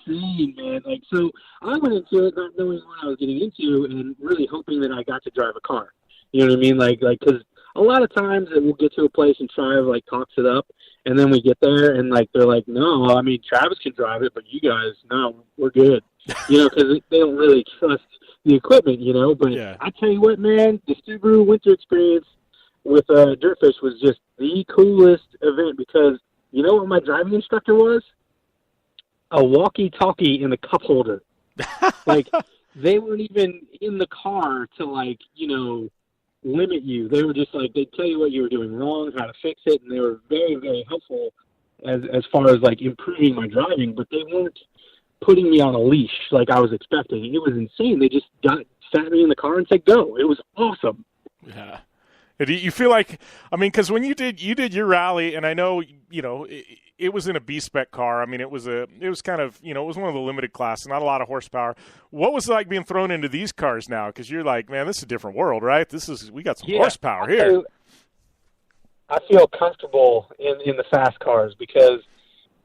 insane, man. Like, so I went into it not knowing what I was getting into and really hoping that I got to drive a car. You know what I mean? Like, because a lot of times we'll get to a place and Trav like talks it up, and then we get there and like they're like, no, I mean Travis can drive it, but you guys, no, we're good. You know, because they don't really trust the equipment. You know, but I tell you what, man, the Subaru winter experience with Dirtfish was just the coolest event because you know what my driving instructor was? A walkie-talkie in the cup holder. Like, they weren't even in the car to, like, you know, limit you. They were just, like, they'd tell you what you were doing wrong, how to fix it, and they were very, very helpful as far as, like, improving my driving, but they weren't putting me on a leash like I was expecting. It was insane. They just sat me in the car and said, go. It was awesome. Yeah. Do you feel like, I mean, because when you did your rally, and I know, you know, it was in a B-spec car. I mean, it was kind of, you know, it was one of the limited class, not a lot of horsepower. What was it like being thrown into these cars now? Because you're like, man, this is a different world, right? We got some horsepower here. I feel comfortable in the fast cars because,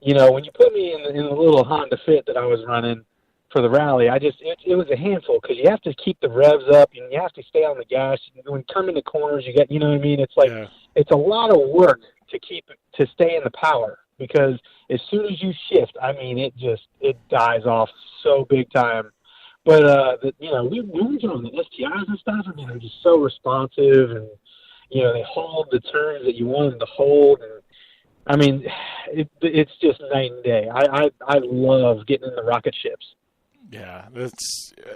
you know, when you put me in the little Honda Fit that I was running for the rally, it was a handful because you have to keep the revs up and you have to stay on the gas. When you come into corners, you get, you know what I mean? It's like, it's a lot of work to stay in the power because as soon as you shift, I mean, it dies off so big time. But, you know, we were doing the STIs and stuff. I mean, they're just so responsive and, you know, they hold the turns that you want them to hold. And I mean, it's just night and day. I love getting in the rocket ships. Yeah,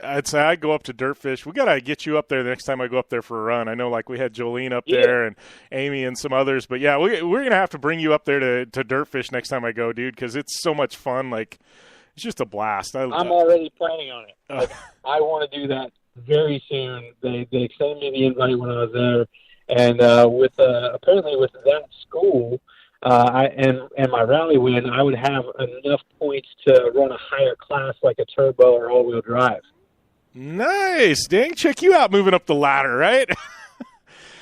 I'd say I'd go up to Dirtfish. We got to get you up there the next time I go up there for a run. I know, like, we had Jolene up there and Amy and some others. But, yeah, we're going to have to bring you up there to Dirtfish next time I go, dude, because it's so much fun. Like, it's just a blast. I'm already planning on it. Like, I want to do that very soon. They extended me the invite when I was there. And apparently with that school – and my rally win, I would have enough points to run a higher class like a turbo or all-wheel drive. Nice. Dang, check you out moving up the ladder, right?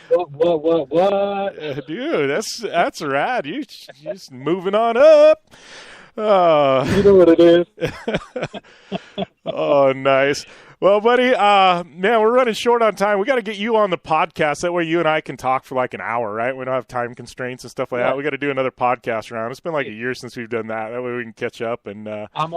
What? Dude, that's rad. You just moving on up. You know what it is. Oh, nice. Well, buddy, man, we're running short on time. We got to get you on the podcast. That way you and I can talk for like an hour, right? We don't have time constraints and stuff like that. We got to do another podcast round. It's been like a year since we've done that. That way we can catch up. And I'm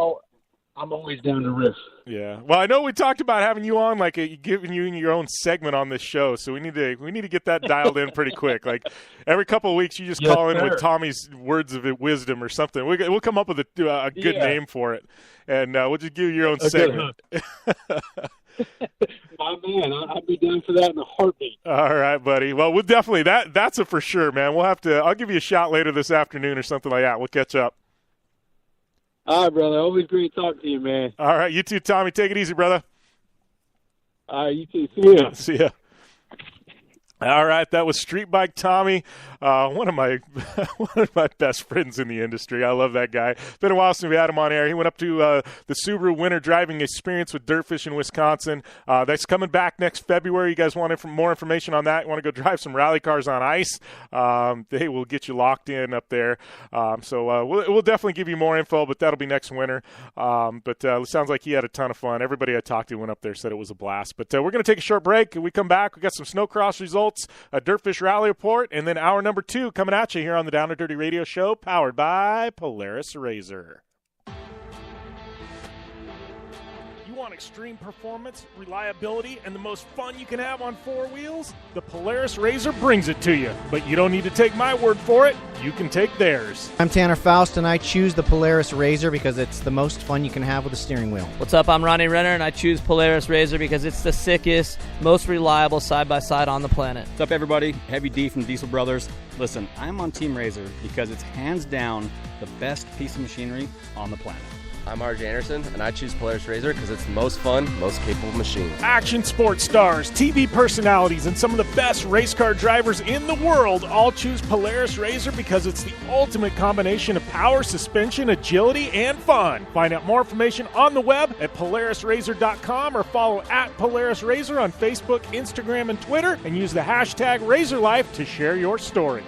always down to riff. Yeah. Well, I know we talked about having you on, like giving you your own segment on this show. So we need to get that dialed in pretty quick. Like every couple of weeks, you just call in with Tommy's words of wisdom or something. We'll come up with a good name for it, and we'll just give you your own segment. My man, I'd be down for that in a heartbeat. All right, buddy. Well, we'll definitely that's a for sure, man. We'll have to. I'll give you a shot later this afternoon or something like that. We'll catch up. All right, brother. Always great talking to you, man. All right, you too, Tommy. Take it easy, brother. All right, you too. See ya. See ya. All right, that was Street Bike Tommy, one of my best friends in the industry. I love that guy. It's been a while since we had him on air. He went up to the Subaru Winter Driving Experience with Dirtfish in Wisconsin. That's coming back next February. You guys want more information on that? You want to go drive some rally cars on ice? They will get you locked in up there. So we'll definitely give you more info, but that'll be next winter. But it sounds like he had a ton of fun. Everybody I talked to went up there said it was a blast. But we're going to take a short break. When we come back, we got some snowcross results. results, a Dirtfish Rally Report, and then hour number 2 coming at you here on the Down and Dirty Radio Show, powered by Polaris Razor. Want extreme performance, reliability, and the most fun you can have on 4 wheels? The Polaris Razor brings it to you. But you don't need to take my word for it. You can take theirs. I'm Tanner Faust, and I choose the Polaris Razor because it's the most fun you can have with a steering wheel. What's up? I'm Ronnie Renner, and I choose Polaris Razor because it's the sickest, most reliable side-by-side on the planet. What's up, everybody? Heavy D from Diesel Brothers. Listen, I'm on Team Razor because it's hands down the best piece of machinery on the planet. I'm RJ Anderson, and I choose Polaris Razor because it's the most fun, most capable machine. Action sports stars, TV personalities, and some of the best race car drivers in the world all choose Polaris Razor because it's the ultimate combination of power, suspension, agility, and fun. Find out more information on the web at PolarisRazor.com or follow at Polaris Razor on Facebook, Instagram, and Twitter, and use the hashtag RazorLife to share your story.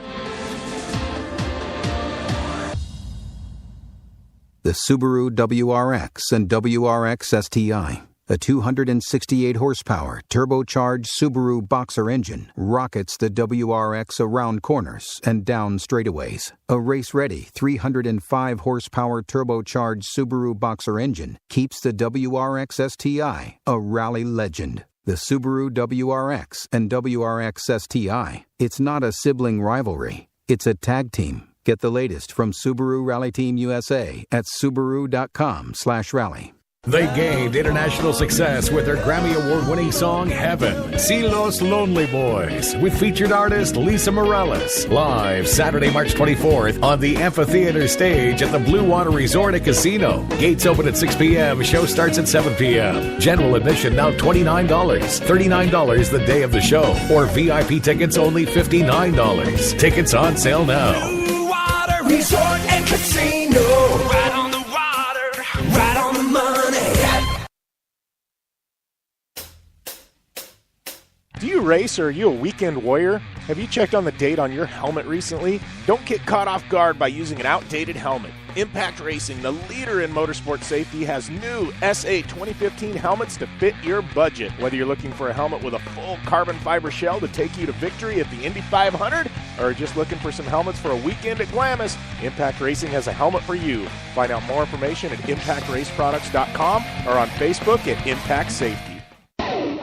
The Subaru WRX and WRX STI, a 268 horsepower turbocharged Subaru Boxer engine, rockets the WRX around corners and down straightaways. A race-ready 305 horsepower turbocharged Subaru Boxer engine keeps the WRX STI a rally legend. The Subaru WRX and WRX STI, it's not a sibling rivalry, it's a tag team. Get the latest from Subaru Rally Team USA at Subaru.com/rally. They gained international success with their Grammy Award-winning song, Heaven. See Los Lonely Boys with featured artist Lisa Morales. Live Saturday, March 24th on the Amphitheater stage at the Blue Water Resort and Casino. Gates open at 6 p.m. Show starts at 7 p.m. General admission now $29. $39 the day of the show. Or VIP tickets only $59. Tickets on sale now. Blue Water Resort and Casino. Right on the water. Right on the money. Do you race or are you a weekend warrior? Have you checked on the date on your helmet recently? Don't get caught off guard by using an outdated helmet. Impact Racing, the leader in motorsport safety, has new SA 2015 helmets to fit your budget. Whether you're looking for a helmet with a full carbon fiber shell to take you to victory at the Indy 500 or just looking for some helmets for a weekend at Glamis, Impact Racing has a helmet for you. Find out more information at impactraceproducts.com or on Facebook at Impact Safety.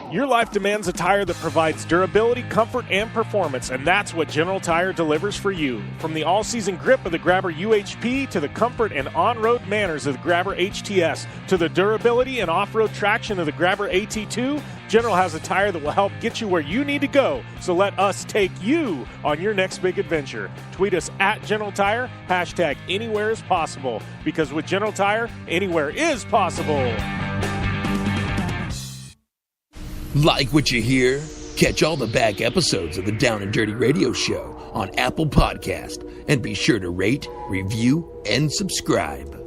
Your life demands a tire that provides durability, comfort, and performance, and that's what General Tire delivers for you. From the all-season grip of the Grabber UHP to the comfort and on-road manners of the Grabber HTS to the durability and off-road traction of the Grabber AT2, General has a tire that will help get you where you need to go. So let us take you on your next big adventure. Tweet us at General Tire, hashtag anywhere is possible, because with General Tire, anywhere is possible. Like what you hear? Catch all the back episodes of the Down and Dirty Radio Show on Apple Podcast, and be sure to rate, review, and subscribe.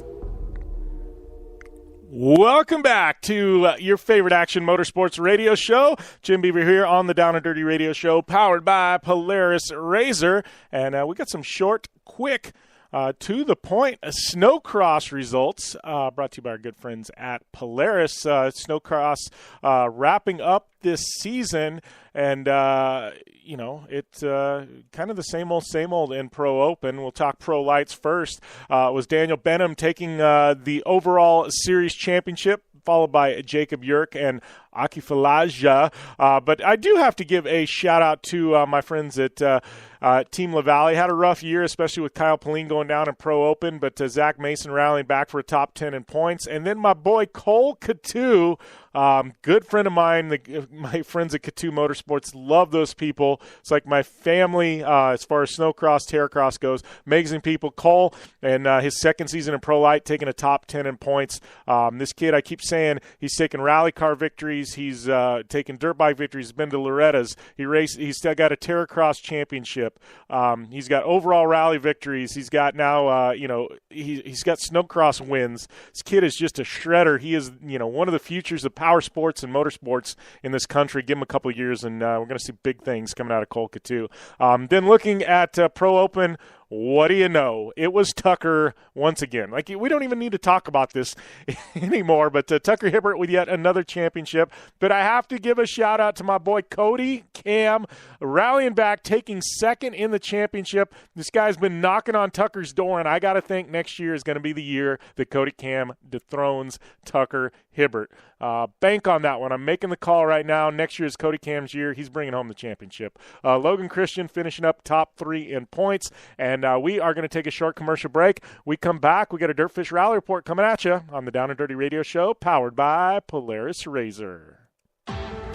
Welcome back to your favorite action motorsports radio show. Jim Beaver here on the Down and Dirty Radio Show, powered by Polaris Razor. And we got some short, quick, to the point snowcross results brought to you by our good friends at Polaris. Snowcross wrapping up this season, and it's kind of the same old in Pro Open. We'll talk Pro Lights first. It was Daniel Benham taking the overall series championship, followed by Jacob Yerk and Aki Falaja. But I do have to give a shout-out to my friends at Team LaValle. Had a rough year, especially with Kyle Pauline going down in Pro Open, but Zach Mason rallying back for a top 10 in points. And then my boy Cole Coutu, good friend of mine, my friends at Coutu Motorsports, love those people. It's like my family as far as snowcross, terracross goes. Amazing people. Cole, and his second season in Pro Light, taking a top 10 in points. This kid, I keep saying, he's taking rally car victories. He's taken dirt bike victories. He's been to Loretta's. He's still got a terracross championship. He's got overall rally victories. He's got now, he's got snowcross wins. This kid is just a shredder. He is, one of the futures of power sports and motorsports in this country. Give him a couple of years, and we're going to see big things coming out of Cole Coutu. Then looking at Pro Open, what do you know? It was Tucker once again. Like, we don't even need to talk about this anymore, but Tucker Hibbert with yet another championship. But I have to give a shout-out to my boy Cody Cam, rallying back, taking second in the championship. This guy's been knocking on Tucker's door, and I got to think next year is going to be the year that Cody Cam dethrones Tucker Hibbert. Bank on that one. I'm making the call right now. Next year is Cody Cam's year. He's bringing home the championship. Logan Christian finishing up top 3 in points, and we are going to take a short commercial break. We come back. We got a Dirtfish Rally Report coming at you on the Down and Dirty Radio Show, powered by Polaris Razor.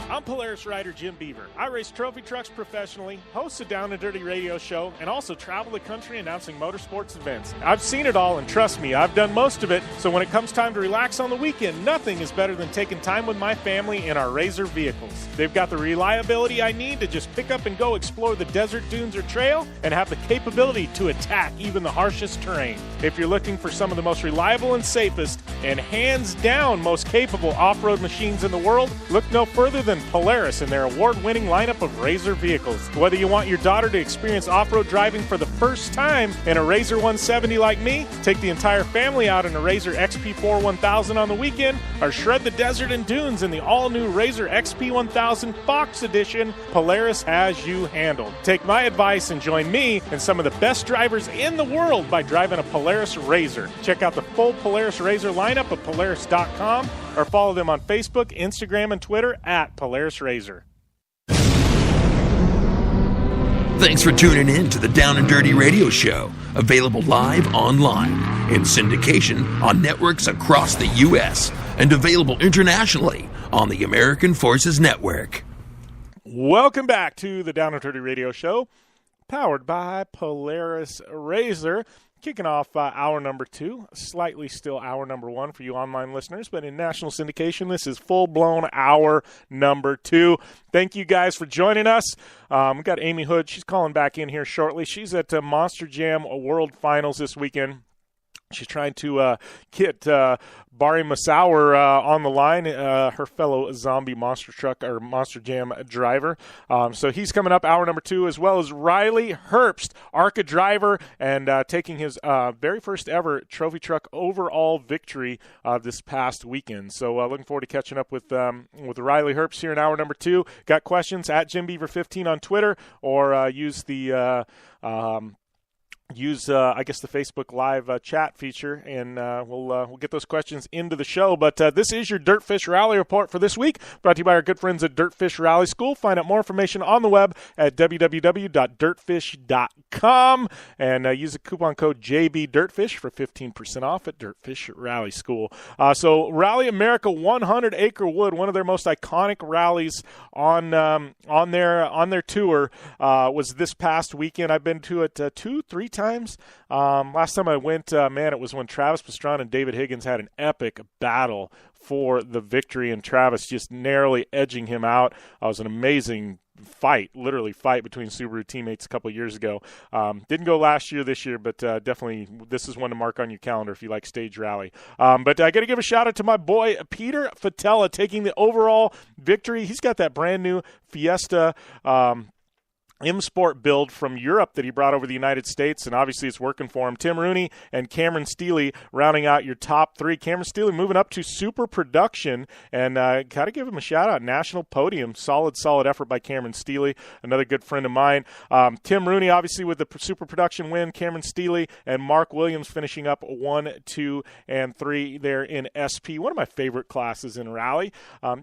I'm Polaris rider Jim Beaver. I race trophy trucks professionally, host a Down and Dirty radio show, and also travel the country announcing motorsports events. I've seen it all, and trust me, I've done most of it, so when it comes time to relax on the weekend, nothing is better than taking time with my family in our Razor vehicles. They've got the reliability I need to just pick up and go explore the desert, dunes, or trail, and have the capability to attack even the harshest terrain. If you're looking for some of the most reliable and safest, and hands down most capable off-road machines in the world, look no further than Polaris and their award-winning lineup of Razor vehicles. Whether you want your daughter to experience off-road driving for the first time in a Razor 170 like me, take the entire family out in a Razor XP4 1000 on the weekend, or shred the desert and dunes in the all-new Razor XP 1000 Fox Edition, Polaris has you handled. Take my advice and join me and some of the best drivers in the world by driving a Polaris Razor. Check out the full Polaris Razor lineup at Polaris.com or follow them on Facebook, Instagram, and Twitter at Polaris Razor. Thanks for tuning in to the Down and Dirty Radio Show, available live online, in syndication on networks across the U.S., and available internationally on the American Forces Network. Welcome back to the Down and Dirty Radio Show, powered by Polaris Razor. Kicking off hour number 2, slightly still hour number 1 for you online listeners, but in national syndication, this is full-blown hour number 2. Thank you guys for joining us. We've got Amy Hood. She's calling back in here shortly. She's at Monster Jam World Finals this weekend. She's trying to get Bari Musawwir on the line, her fellow zombie monster truck or Monster Jam driver. So he's coming up hour number 2, as well as Riley Herbst, ARCA driver, and taking his very first ever trophy truck overall victory this past weekend. So looking forward to catching up with Riley Herbst here in hour number 2. Got questions at JimBeaver15 on Twitter, or use the I guess, the Facebook Live chat feature, and we'll get those questions into the show. But this is your Dirtfish Rally Report for this week, brought to you by our good friends at Dirtfish Rally School. Find out more information on the web at www.dirtfish.com, and use the coupon code JBDirtfish for 15% off at Dirtfish Rally School. So Rally America 100 Acre Wood, one of their most iconic rallies on their tour, was this past weekend. I've been to it 2-3 times. Last time I went, it was when Travis Pastrana and David Higgins had an epic battle for the victory, and Travis just narrowly edging him out. It was an amazing fight between Subaru teammates a couple of years ago. Didn't go last year, this year, but definitely this is one to mark on your calendar if you like stage rally. But I got to give a shout out to my boy Peter Fatella taking the overall victory. He's got that brand new Fiesta M-Sport build from Europe that he brought over the United States, and obviously it's working for him. Tim Rooney and Cameron Steele rounding out your top 3. Cameron Steele moving up to super production, and got to give him a shout-out. National podium. Solid effort by Cameron Steele, another good friend of mine. Tim Rooney, obviously, with the super production win. Cameron Steele and Mark Williams finishing up 1, 2, and 3 there in SP. One of my favorite classes in rally.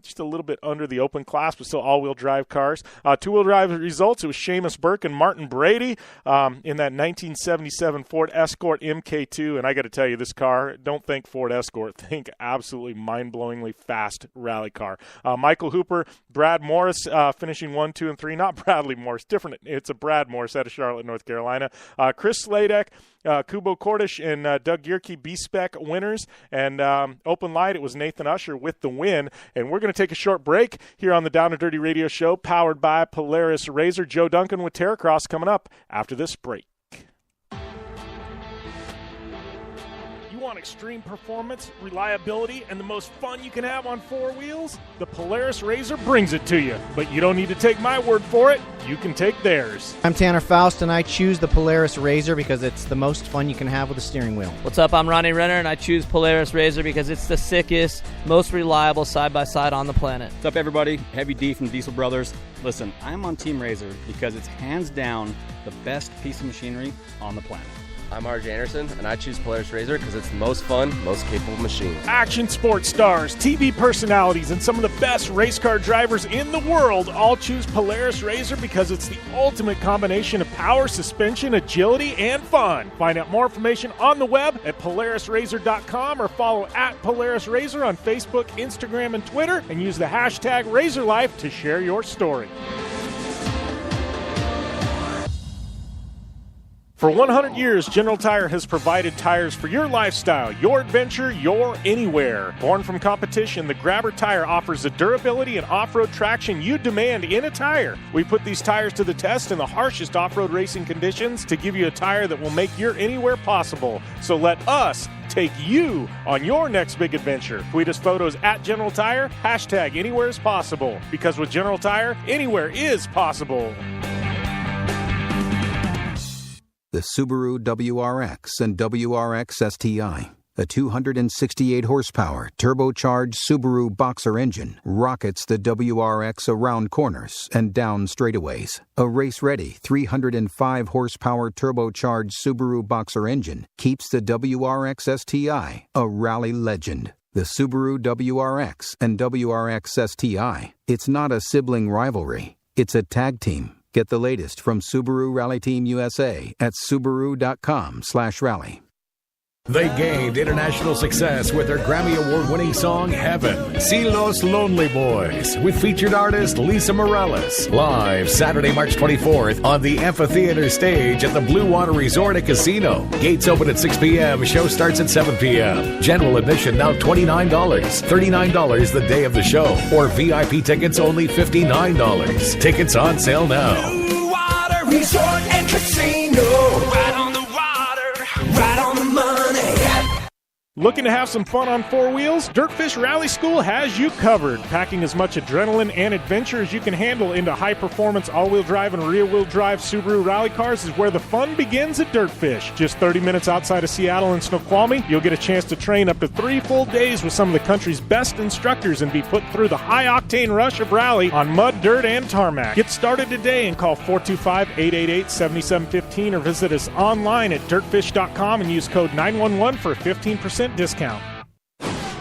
Just a little bit under the open class, but still all-wheel drive cars. Two-wheel drive results, it was Seamus Burke and Martin Brady in that 1977 Ford Escort MK2. And I got to tell you, this car, don't think Ford Escort, think absolutely mind-blowingly fast rally car. Michael Hooper, Brad Morris finishing 1, 2, and 3. Not Bradley Morris, different. It's a Brad Morris out of Charlotte, North Carolina. Chris Sladek, Kubo Kordish, and Doug Gierke, B-Spec winners. And Open Light, it was Nathan Usher with the win. And we're going to take a short break here on the Down and Dirty Radio Show, powered by Polaris Razor. Joe Duncan with Terracross coming up after this break. You want extreme performance, reliability, and the most fun you can have on four wheels? The Polaris RZR brings it to you. But you don't need to take my word for it. You can take theirs. I'm Tanner Faust, and I choose the Polaris RZR because it's the most fun you can have with a steering wheel. What's up? I'm Ronnie Renner, and I choose Polaris RZR because it's the sickest, most reliable side-by-side on the planet. What's up, everybody? Heavy D from Diesel Brothers. Listen, I'm on Team RZR because it's hands down the best piece of machinery on the planet. I'm RJ Anderson, and I choose Polaris RZR because it's the most fun, most capable machine. Action sports stars, TV personalities, and some of the best race car drivers in the world all choose Polaris RZR because it's the ultimate combination of power, suspension, agility, and fun. Find out more information on the web at PolarisRZR.com or follow at Polaris RZR on Facebook, Instagram, and Twitter, and use the hashtag RazorLife to share your story. For 100 years, General Tire has provided tires for your lifestyle, your adventure, your anywhere. Born from competition, the Grabber tire offers the durability and off-road traction you demand in a tire. We put these tires to the test in the harshest off-road racing conditions to give you a tire that will make your anywhere possible. So let us take you on your next big adventure. Tweet us photos at General Tire, hashtag anywhere is possible. Because with General Tire, anywhere is possible. The Subaru WRX and WRX STI, a 268 horsepower turbocharged Subaru Boxer engine, rockets the WRX around corners and down straightaways. A race-ready 305 horsepower turbocharged Subaru Boxer engine keeps the WRX STI a rally legend. The Subaru WRX and WRX STI, it's not a sibling rivalry, it's a tag team. Get the latest from Subaru Rally Team USA at Subaru.com/rally. They gained international success with their Grammy Award-winning song Heaven. See Los Lonely Boys with featured artist Lisa Morales. Live Saturday, March 24th on the Amphitheater stage at the Blue Water Resort and Casino. Gates open at 6 p.m. Show starts at 7 p.m. General admission now $29. $39 the day of the show. Or VIP tickets only $59. Tickets on sale now. Blue Water Resort and Casino. Right on the water, right on the money. Looking to have some fun on four wheels? Dirtfish Rally School has you covered. Packing as much adrenaline and adventure as you can handle into high-performance all-wheel drive and rear-wheel drive Subaru rally cars is where the fun begins at Dirtfish. Just 30 minutes outside of Seattle in Snoqualmie, you'll get a chance to train up to 3 full days with some of the country's best instructors and be put through the high-octane rush of rally on mud, dirt, and tarmac. Get started today and call 425-888-7715 or visit us online at dirtfish.com and use code 911 for a 15% discount.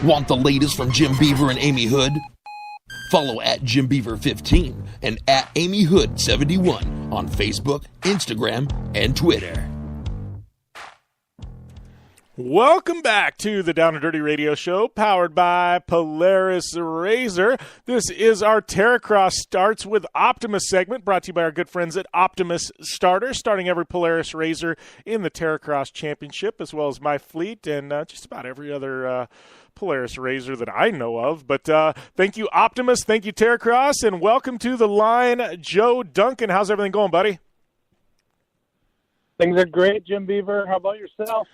Want the latest from Jim Beaver and Amy Hood? Follow at Jim Beaver 15 and at Amy Hood 71 on Facebook, Instagram, and Twitter. Welcome back to the Down and Dirty Radio Show, powered by Polaris RZR. This is our Terracross Starts with Optimus segment, brought to you by our good friends at Optimus Starter, starting every Polaris RZR in the Terracross Championship, as well as my fleet and just about every other Polaris RZR that I know of. But thank you, Optimus. Thank you, Terracross, and welcome to the line, Joe Duncan. How's everything going, buddy? Things are great, Jim Beaver. How about yourself?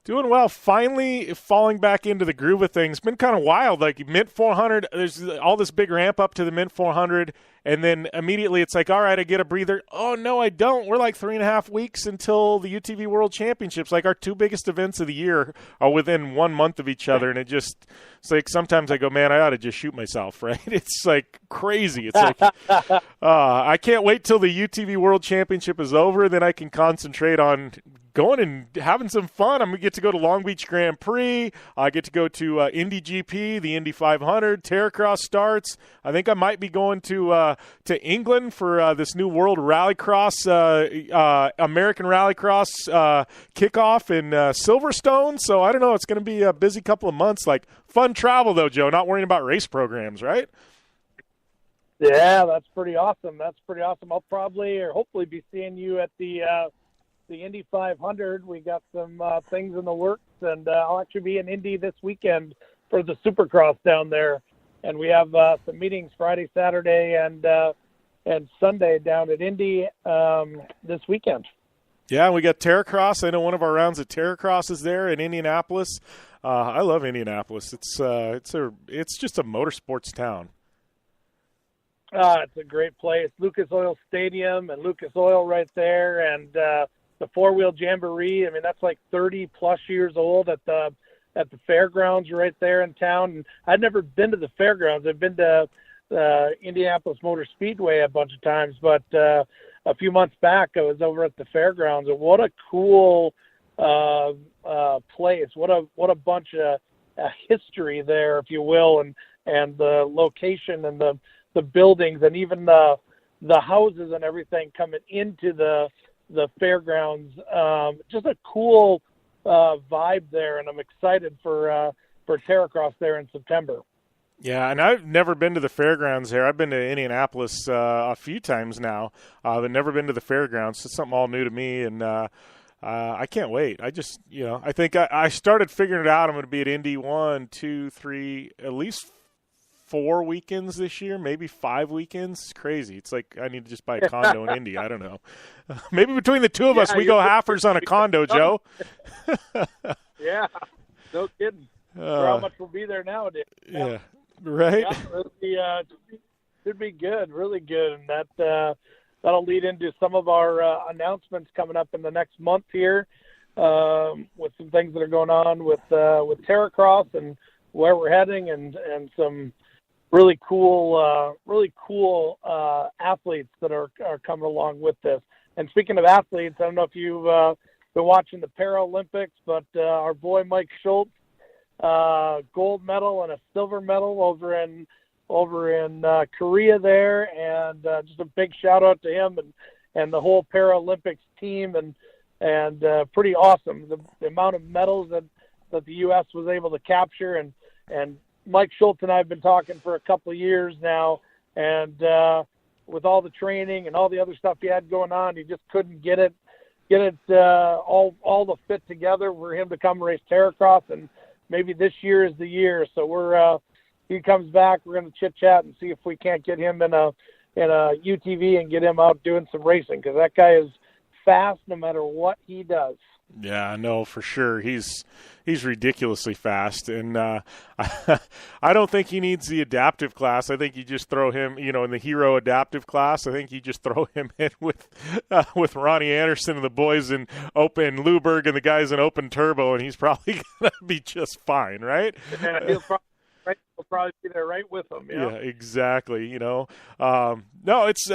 Doing well. Finally falling back into the groove of things. Been kind of wild. Like Mint 400, there's all this big ramp up to the Mint 400, and then immediately it's like, all right, I get a breather. Oh, no, I don't. We're like 3.5 weeks until the UTV World Championships. Like our 2 biggest events of the year are within 1 month of each other, and it's like sometimes I go, man, I ought to just shoot myself, right? It's like crazy. It's like I can't wait till the UTV World Championship is over, then I can concentrate on going and having some fun. I'm going to get to go to Long Beach Grand Prix. I get to go to Indy GP, the Indy 500, Terracross Starts. I think I might be going to England for this new World Rallycross, American Rallycross kickoff in Silverstone. So I don't know. It's going to be a busy couple of months. Like fun travel, though, Joe. Not worrying about race programs, right? Yeah, that's pretty awesome. I'll probably or hopefully be seeing you at the Indy 500. We got some things in the works, and I'll actually be in Indy this weekend for the Supercross down there. And we have some meetings Friday, Saturday, and Sunday down at Indy this weekend. Yeah, we got Terracross. I know one of our rounds at Terracross is there in Indianapolis. I love Indianapolis. It's just a motorsports town. It's a great place. Lucas Oil Stadium and Lucas Oil right there, and the four-wheel jamboree. I mean, that's like 30-plus years old at the fairgrounds right there in town. And I'd never been to the fairgrounds. I've been to Indianapolis Motor Speedway a bunch of times, but a few months back I was over at the fairgrounds. And what a cool place! What a bunch of history there, if you will, and the location and the buildings and even the houses and everything coming into the fairgrounds. Just a cool vibe there, and I'm excited for Terracross there in September. Yeah, and I've never been to the fairgrounds there. I've been to Indianapolis a few times now, but never been to the fairgrounds. It's something all new to me, and I can't wait. I just, I think I started figuring it out. I'm going to be at Indy 1, 2, 3, at least 4 weekends this year, maybe 5 weekends. It's crazy. It's like I need to just buy a condo in Indy. I don't know. Maybe between the two of us, we go halfers on a condo, Joe. Yeah, no kidding. For how much we'll be there nowadays. Yeah, right? Yeah, should be good, really good. And that'll lead into some of our announcements coming up in the next month here with some things that are going on with Terracross and where we're heading and some really cool athletes that are coming along with this. And speaking of athletes, I don't know if you've been watching the Paralympics, but our boy Mike Schultz, gold medal and a silver medal over in Korea there, and just a big shout out to him and the whole Paralympics team, and pretty awesome the amount of medals that the U.S. was able to capture, and Mike Schultz and I have been talking for a couple of years now, and with all the training and all the other stuff he had going on, he just couldn't get it all to fit together for him to come race Terracross, and maybe this year is the year. So he comes back, we're going to chit chat and see if we can't get him in a UTV and get him out doing some racing, because that guy is fast no matter what he does. Yeah, no, for sure. He's ridiculously fast, and I don't think he needs the adaptive class. I think you just throw him, in the hero adaptive class. I think you just throw him in with Ronnie Anderson and the boys in open Luberg and the guys in open turbo, and he's probably gonna be just fine, right? Yeah, he'll probably be there right with them. Yeah, exactly. No, it's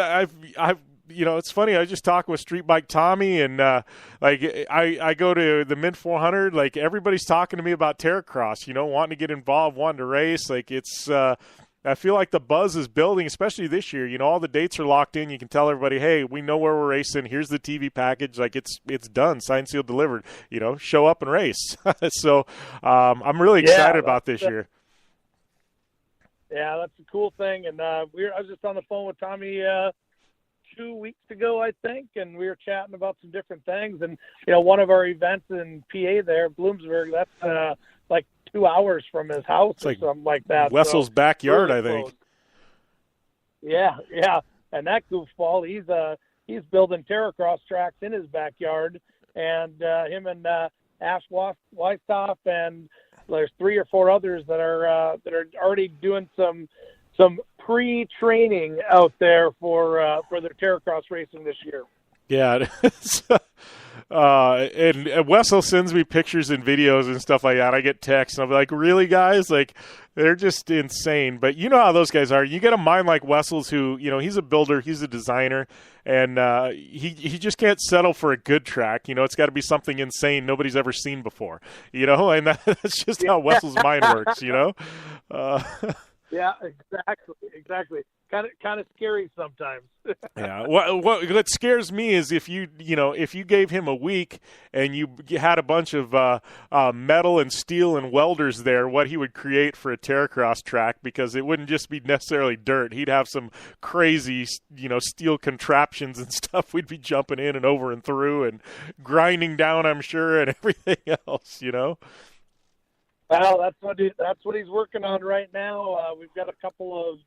it's funny. I was just talking with Street Bike Tommy, and I go to the Mint 400. Like, everybody's talking to me about Terracross. Wanting to get involved, wanting to race. Like, it's. I feel like the buzz is building, especially this year. All the dates are locked in. You can tell everybody, hey, we know where we're racing. Here's the TV package. Like, it's done, signed, sealed, delivered. Show up and race. So I'm really excited about this year. Yeah, that's a cool thing. And I was just on the phone with Tommy 2 weeks ago, I think, and we were chatting about some different things. And one of our events in PA there, Bloomsburg, that's like 2 hours from his house or something like that. Wessel's backyard, really I think. Close. Yeah, and that goofball, he's building Terracross tracks in his backyard, and him and Ash Weisstoff, and there's 3 or 4 others that are already doing some pre-training out there for their Terracross racing this year. Yeah, and Wessel sends me pictures and videos and stuff like that. I get texts, and I'm like, really, guys? Like, they're just insane. But you know how those guys are. You get a mind like Wessel's who, he's a builder, he's a designer, and he just can't settle for a good track. It's got to be something insane nobody's ever seen before, and that's just how Wessel's mind works, Yeah, exactly. Kind of scary sometimes. Yeah. What scares me is if you gave him a week and you had a bunch of metal and steel and welders there, what he would create for a Terracross track, because it wouldn't just be necessarily dirt. He'd have some crazy, steel contraptions and stuff we'd be jumping in and over and through and grinding down, I'm sure, and everything else, Well, that's what he's working on right now. We've got a couple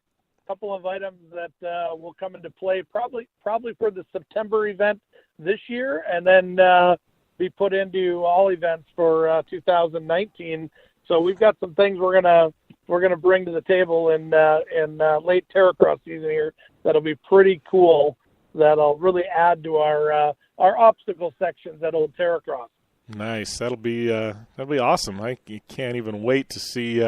of items that will come into play probably for the September event this year, and then be put into all events for 2019. So we've got some things we're gonna bring to the table in late Terracross season here that'll be pretty cool. That'll really add to our obstacle sections at Old Terracross. Nice. That'll be awesome. I can't even wait to see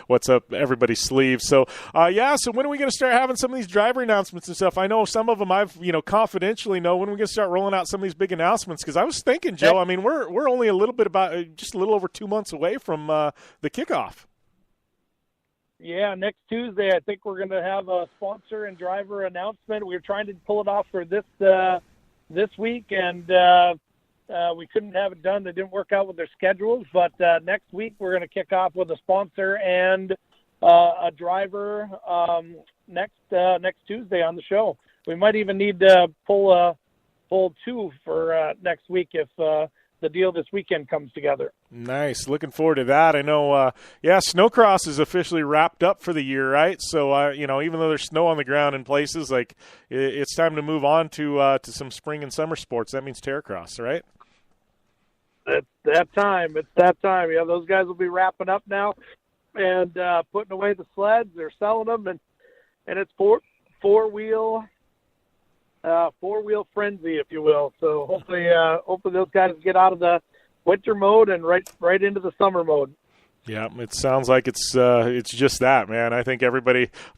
what's up everybody's sleeves. So so when are we going to start having some of these driver announcements and stuff? I know some of them I've confidentially know. When are we going to start rolling out some of these big announcements? Because I was thinking, Joe, I mean we're only just a little over 2 months away from the kickoff. Yeah, next Tuesday I think we're going to have a sponsor and driver announcement. We were trying to pull it off for this week, and we couldn't have it done. They didn't work out with their schedules, but next week we're going to kick off with a sponsor and a driver next Tuesday on the show. We might even need to pull two for next week if the deal this weekend comes together. Nice. Looking forward to that. I know, snowcross is officially wrapped up for the year, right? So, even though there's snow on the ground in places, like it's time to move on to some spring and summer sports. That means Terracross, right? It's that time. Yeah, those guys will be wrapping up now and putting away the sleds. They're selling them, and it's four-wheel frenzy, if you will. So hopefully those guys get out of the winter mode and right into the summer mode. Yeah, it sounds like it's just that, man. I think I've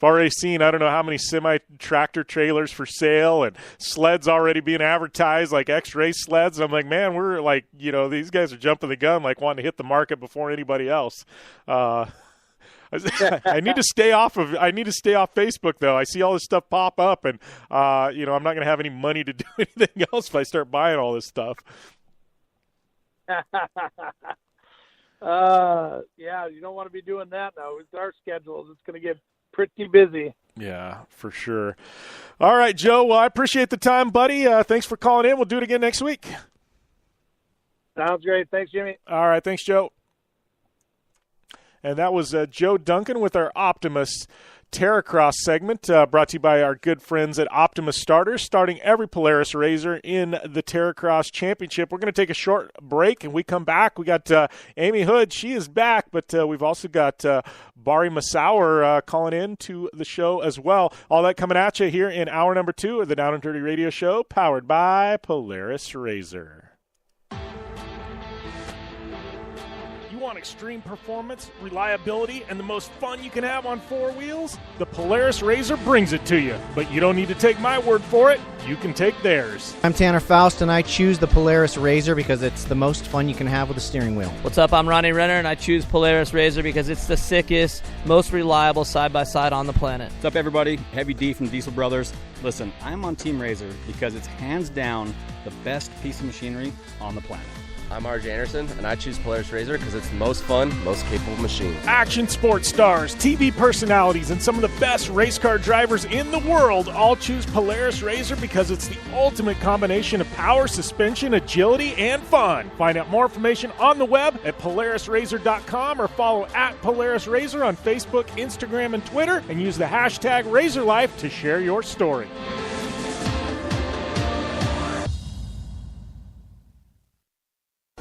already seen, I don't know how many semi-tractor trailers for sale and sleds already being advertised, like X-Race sleds. I'm like, man, we're like, these guys are jumping the gun, like wanting to hit the market before anybody else. I need to stay off Facebook though. I see all this stuff pop up, and I'm not going to have any money to do anything else if I start buying all this stuff. You don't want to be doing that now. With our schedules, it's going to get pretty busy. Yeah, for sure. All right, Joe. Well, I appreciate the time, buddy. Thanks for calling in. We'll do it again next week. Sounds great. Thanks, Jimmy. All right. Thanks, Joe. And that was Joe Duncan with our Optimus Terracross segment, brought to you by our good friends at Optimus Starters, starting every Polaris Razor in the Terracross Championship. We're going to take a short break, and we come back. We got Amy Hood. She is back, but we've also got Bari Musawwir calling in to the show as well. All that coming at you here in hour number 2 of the Down and Dirty Radio Show, powered by Polaris Razor. Want extreme performance, reliability, and the most fun you can have on 4 wheels? The Polaris Razor brings it to you. But you don't need to take my word for it. You can take theirs. I'm Tanner Faust, and I choose the Polaris Razor because it's the most fun you can have with a steering wheel. What's up? I'm Ronnie Renner, and I choose Polaris Razor because it's the sickest, most reliable side-by-side on the planet. What's up, everybody? Heavy D from Diesel Brothers. Listen, I'm on Team Razor because it's hands down the best piece of machinery on the planet. I'm RJ Anderson, and I choose Polaris Razor because it's the most fun, most capable machine. Action sports stars, TV personalities, and some of the best race car drivers in the world all choose Polaris Razor because it's the ultimate combination of power, suspension, agility, and fun. Find out more information on the web at PolarisRazor.com or follow at Polaris Razor on Facebook, Instagram, and Twitter, and use the hashtag RazorLife to share your story.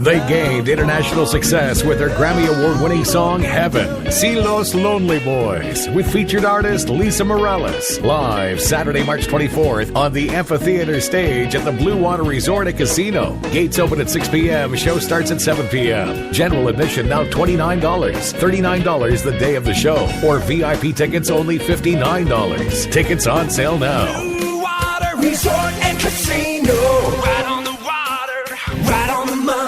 They gained international success with their Grammy Award-winning song, Heaven. See Los Lonely Boys with featured artist Lisa Morales. Live Saturday, March 24th on the amphitheater stage at the Blue Water Resort and Casino. Gates open at 6 p.m. Show starts at 7 p.m. General admission now $29. $39 the day of the show. Or VIP tickets only $59. Tickets on sale now. Blue Water Resort and Casino. Right on the water, right on the money.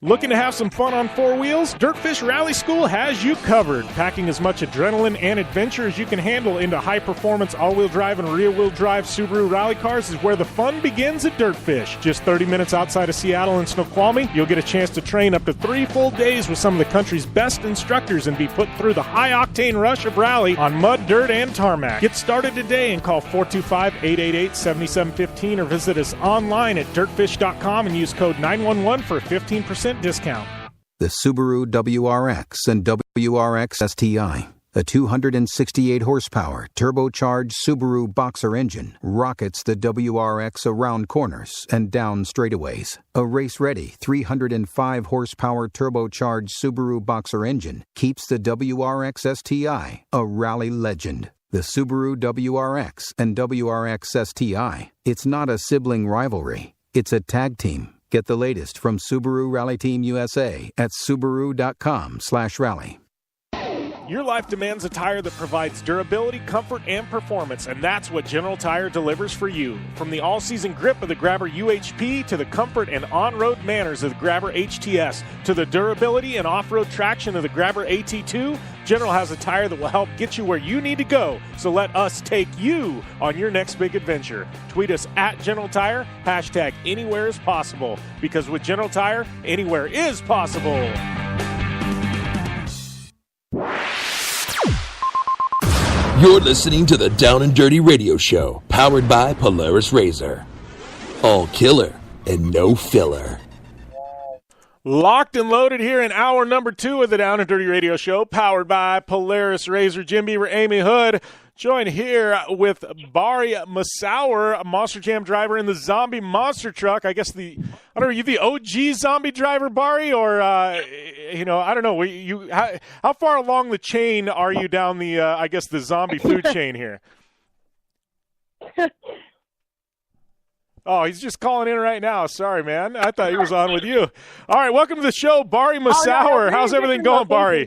Looking to have some fun on 4 wheels? Dirtfish Rally School has you covered. Packing as much adrenaline and adventure as you can handle into high-performance all-wheel drive and rear-wheel drive Subaru rally cars is where the fun begins at Dirtfish. Just 30 minutes outside of Seattle and Snoqualmie, you'll get a chance to train up to 3 full days with some of the country's best instructors and be put through the high-octane rush of rally on mud, dirt, and tarmac. Get started today and call 425-888-7715 or visit us online at dirtfish.com and use code 911 for a 15% discount. The Subaru WRX and WRX STI, A 268 horsepower turbocharged Subaru Boxer engine rockets the WRX around corners and down straightaways. A race-ready 305 horsepower turbocharged Subaru Boxer engine keeps the WRX STI a rally legend. The Subaru WRX and WRX STI. It's not a sibling rivalry. It's a tag team. Get the latest from Subaru Rally Team USA at Subaru.com/rally. Your life demands a tire that provides durability, comfort, and performance, and that's what General Tire delivers for you. From the all-season grip of the Grabber UHP to the comfort and on-road manners of the Grabber HTS to the durability and off-road traction of the Grabber AT2, General has a tire that will help get you where you need to go. So let us take you on your next big adventure. Tweet us at General Tire, hashtag anywhere is possible, because with General Tire, anywhere is possible. You're listening to the Down and Dirty Radio Show, powered by Polaris Razor. All killer and no filler. Locked and loaded here in hour number 2 of the Down and Dirty Radio Show, powered by Polaris Razor. Jim Beaver, Amy Hood, joined here with Bari Musawwir, a Monster Jam driver in the Zombie Monster Truck. I guess I don't know, are you the OG zombie driver, Bari, or I don't know. How far along the chain are you down the I guess the zombie food chain here? Oh, he's just calling in right now. Sorry, man. I thought he was on with you. All right, welcome to the show, Bari Musawwir. How's everything going, Bari?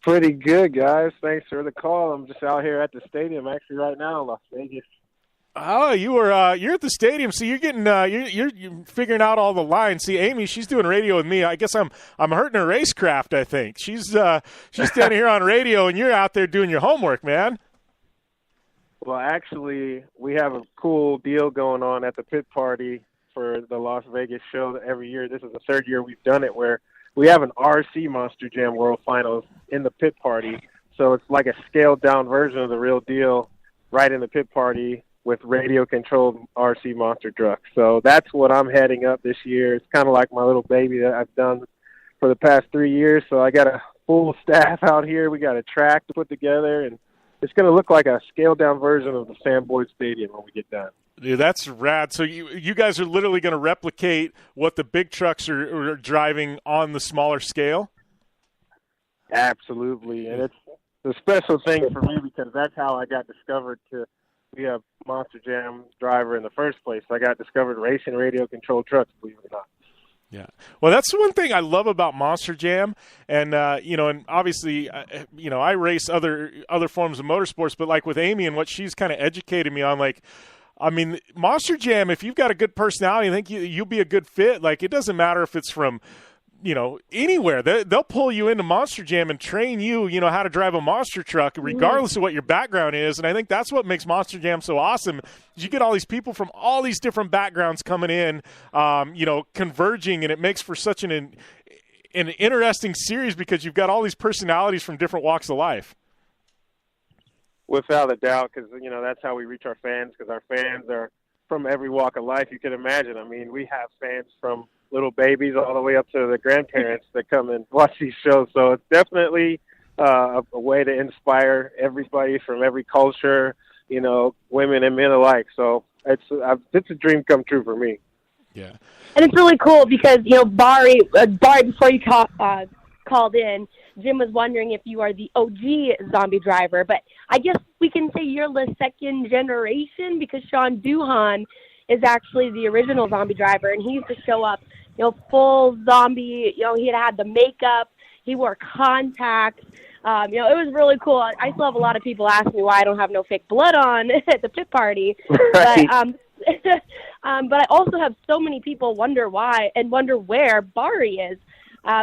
Pretty good, guys. Thanks for the call. I'm just out here at the stadium, actually, right now in Las Vegas. Oh, you're at the stadium, so you're getting you're figuring out all the lines. See, Amy, she's doing radio with me. I guess I'm hurting her racecraft. I think she's standing here on radio, and you're out there doing your homework, man. Well, actually, we have a cool deal going on at the pit party for the Las Vegas show every year. This is the third year we've done it, where we have an RC Monster Jam World Finals in the pit party. So it's like a scaled-down version of the real deal right in the pit party with radio-controlled RC monster trucks. So that's what I'm heading up this year. It's kind of like my little baby that I've done for the past 3 years. So I got a full staff out here. We got a track to put together, and it's going to look like a scaled-down version of the Sam Boyd Stadium when we get done. Dude, that's rad. So you guys are literally going to replicate what the big trucks are driving on the smaller scale? Absolutely. And it's a special thing for me because that's how I got discovered to be a Monster Jam driver in the first place. I got discovered racing radio-controlled trucks, believe it or not. Yeah. Well, that's one thing I love about Monster Jam, and and obviously, I race other forms of motorsports, but like with Amy and what she's kind of educated me on, like, I mean, Monster Jam, if you've got a good personality, I think you'll be a good fit. Like, it doesn't matter if it's from, anywhere. They'll pull you into Monster Jam and train you, how to drive a monster truck, regardless of what your background is. And I think that's what makes Monster Jam so awesome, is you get all these people from all these different backgrounds coming in, converging, and it makes for such an interesting series because you've got all these personalities from different walks of life. Without a doubt, because, that's how we reach our fans, because our fans are from every walk of life you can imagine. I mean, we have fans from little babies all the way up to the grandparents that come and watch these shows. So it's definitely a way to inspire everybody from every culture, women and men alike. So it's a dream come true for me. Yeah. And it's really cool because, Bari, before you called in, Jim was wondering if you are the OG zombie driver, but I guess we can say you're the second generation because Sean Duhan is actually the original zombie driver, and he used to show up, full zombie. He had the makeup, he wore contacts. It was really cool. I still have a lot of people ask me why I don't have no fake blood on at the pit party, right. but I also have so many people wonder why and wonder where Bari is.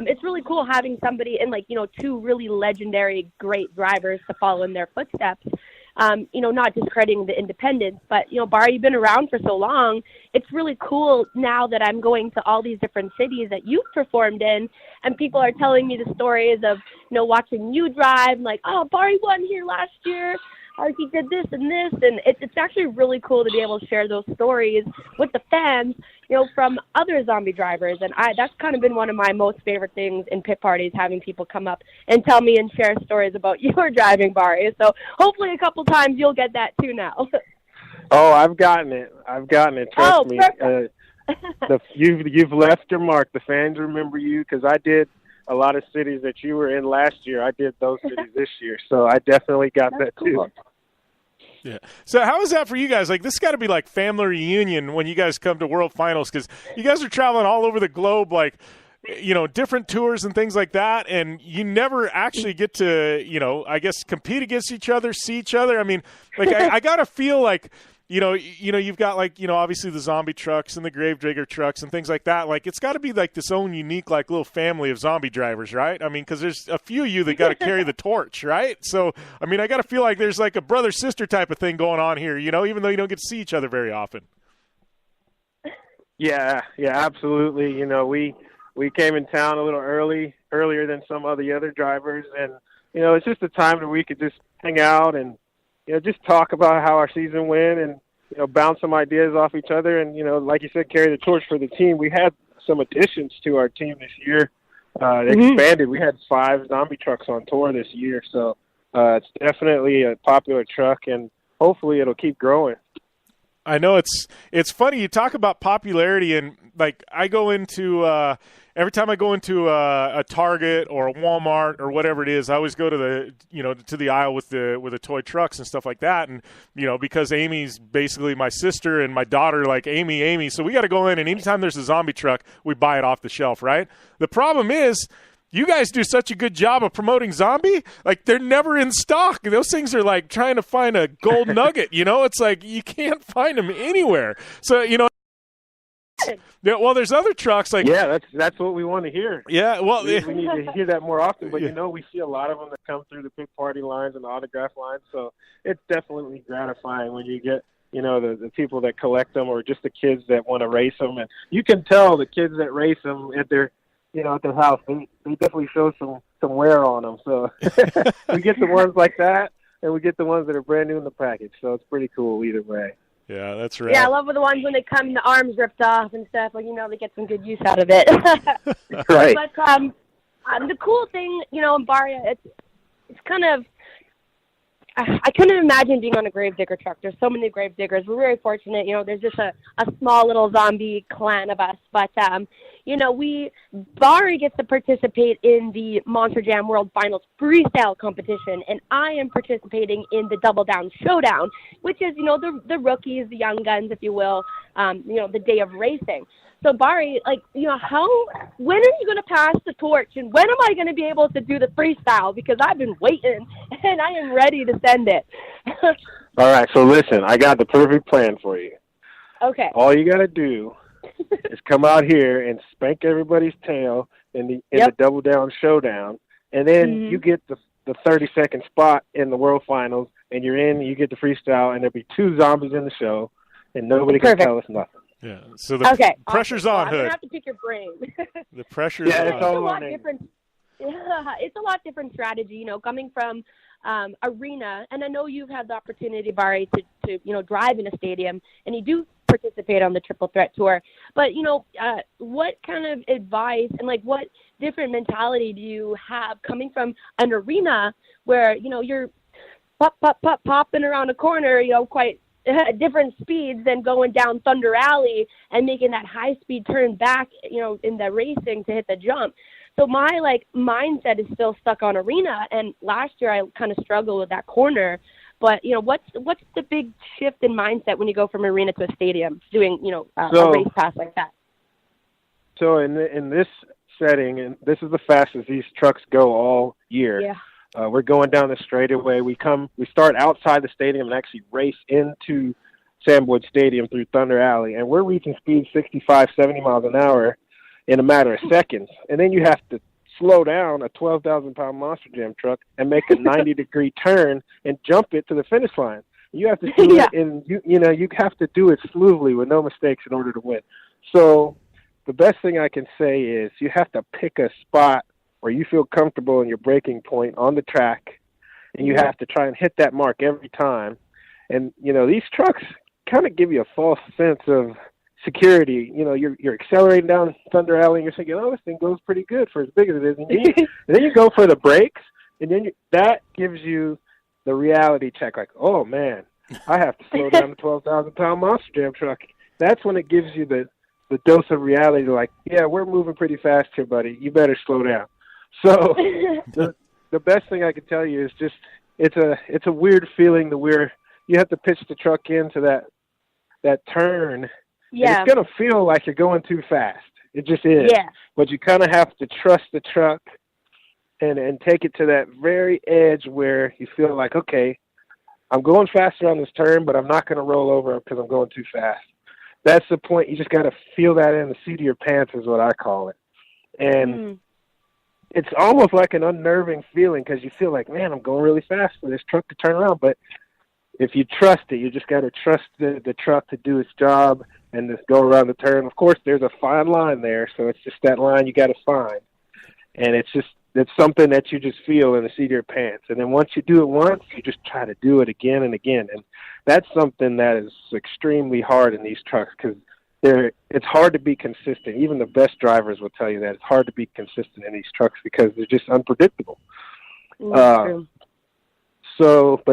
It's really cool having somebody and two really legendary great drivers to follow in their footsteps. Not discrediting the independents, but, Bari, you've been around for so long. It's really cool now that I'm going to all these different cities that you've performed in, and people are telling me the stories of, watching you drive, like, oh, Bari won here last year. oh, he did this and this, and it's actually really cool to be able to share those stories with the fans, from other zombie drivers. And that's kind of been one of my most favorite things in pit parties, having people come up and tell me and share stories about your driving, Bari. So hopefully a couple times you'll get that too now. Oh, I've gotten it. Trust me. You've left your mark. The fans remember you because I did a lot of cities that you were in last year. I did those cities this year, so I definitely got that too. Yeah. So how is that for you guys? Like, this got to be like family reunion when you guys come to World Finals, because you guys are traveling all over the globe, like, different tours and things like that, and you never actually get to, I guess, compete against each other, see each other. I mean, like, I got to feel like, you've got, like, obviously the zombie trucks and the Gravedigger trucks and things like that. Like, it's got to be like this own unique, like, little family of zombie drivers, right? I mean, because there's a few of you that got to carry the torch, right? So, I mean, I got to feel like there's like a brother-sister type of thing going on here, even though you don't get to see each other very often. Yeah, absolutely. We came in town a little earlier than some of the other drivers, and it's just a time that we could just hang out and just talk about how our season went, and bounce some ideas off each other, and like you said, carry the torch for the team. We had some additions to our team this year. Expanded. We had 5 zombie trucks on tour this year, so it's definitely a popular truck, and hopefully it'll keep growing. I know it's funny you talk about popularity, and like I go into every time I go into a Target or a Walmart or whatever it is, I always go to the aisle with the toy trucks and stuff like that, and because Amy's basically my sister and my daughter like Amy, so we got to go in, and anytime there's a zombie truck, we buy it off the shelf, right? The problem is, you guys do such a good job of promoting zombie. Like, they're never in stock. Those things are like trying to find a gold nugget, It's like you can't find them anywhere. So, yeah, well, there's other trucks like... Yeah, that's what we want to hear. Yeah, well... We need to hear that more often, but, we see a lot of them that come through the pit party lines and the autograph lines, so it's definitely gratifying when you get, the people that collect them or just the kids that want to race them. And you can tell the kids that race them at their house, they definitely show some wear on them. So we get the ones like that, and we get the ones that are brand new in the package. So it's pretty cool either way. Yeah, that's right. Yeah, I love the ones when they come, the arms ripped off and stuff. Like, they get some good use out of it. Right. But the cool thing, in Bari, it's kind of, I couldn't imagine being on a Gravedigger truck. There's so many Gravediggers. We're very fortunate. There's just a small little zombie clan of us. But, Bari gets to participate in the Monster Jam World Finals freestyle competition, and I am participating in the Double Down Showdown, which is, the rookies, the young guns, if you will, the day of racing. So, Bari, when are you going to pass the torch, and when am I going to be able to do the freestyle? Because I've been waiting, and I am ready to send it. All right, so listen, I got the perfect plan for you. Okay. All you got to do is come out here and spank everybody's tail in the Double Down Showdown, and then you get the 30-second spot in the World Finals, and you're in, you get the freestyle, and there'll be 2 zombies in the show, and nobody can tell us nothing. Yeah, so the pressure's on, Hood. I'm going to have to pick your brain. The pressure's on. It's a lot different. Yeah, it's a lot different strategy, coming from arena. And I know you've had the opportunity, Bari, to drive in a stadium, and you do participate on the Triple Threat Tour. But, what kind of advice and, what different mentality do you have coming from an arena where, you're popping around a corner, quite different speeds than going down Thunder Alley and making that high-speed turn back, in the racing to hit the jump. So my, mindset is still stuck on arena, and last year I kind of struggled with that corner. But, what's the big shift in mindset when you go from arena to a stadium doing, a race pass like that? So in this setting, and this is the fastest these trucks go all year. Yeah. We're going down the straightaway. We start outside the stadium and actually race into Sam Boyd Stadium through Thunder Alley, and we're reaching speed 65, 70 miles an hour in a matter of seconds. And then you have to slow down a 12,000-pound Monster Jam truck and make a 90-degree turn and jump it to the finish line. You have to do it, and you have to do it smoothly with no mistakes in order to win. So the best thing I can say is you have to pick a spot where you feel comfortable in your braking point on the track, and you have to try and hit that mark every time. And, these trucks kind of give you a false sense of security. You're accelerating down Thunder Alley, and you're thinking, oh, this thing goes pretty good for as big as it is. And then you go for the brakes, and then that gives you the reality check, like, oh, man, I have to slow down the 12,000-pound Monster Jam truck. That's when it gives you the dose of reality, like, yeah, we're moving pretty fast here, buddy. You better slow down. So the best thing I can tell you is just it's a weird feeling you have to pitch the truck into that turn. Yeah. And it's going to feel like you're going too fast. It just is. Yeah. But you kind of have to trust the truck and take it to that very edge where you feel like, okay, I'm going faster on this turn, but I'm not going to roll over because I'm going too fast. That's the point. You just got to feel that in the seat of your pants is what I call it. And it's almost like an unnerving feeling because you feel like, man, I'm going really fast for this truck to turn around. But if you trust it, you just got to trust the truck to do its job and just go around the turn. Of course, there's a fine line there, so it's just that line you got to find. And it's something that you just feel in the seat of your pants. And then once you do it once, you just try to do it again and again. And that's something that is extremely hard in these trucks because it's hard to be consistent. Even the best drivers will tell you that. It's hard to be consistent in these trucks because they're just unpredictable. But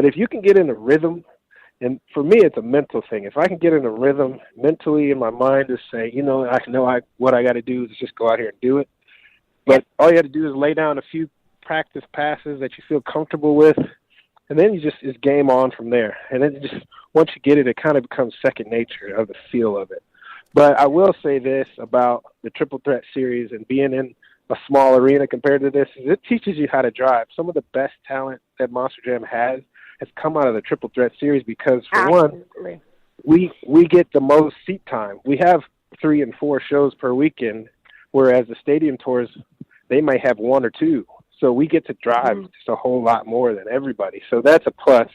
if you can get in a rhythm, and for me, it's a mental thing. If I can get in a rhythm mentally in my mind to say, what I got to do is just go out here and do it. But all you have to do is lay down a few practice passes that you feel comfortable with, and then it's game on from there. And then once you get it, it kind of becomes second nature of the feel of it. But I will say this about the Triple Threat Series and being in a small arena compared to this is it teaches you how to drive. Some of the best talent that Monster Jam has come out of the Triple Threat Series because, for one, we get the most seat time. We have 3 and 4 shows per weekend, whereas the stadium tours, they may have 1 or 2. So we get to drive just a whole lot more than everybody. So that's a plus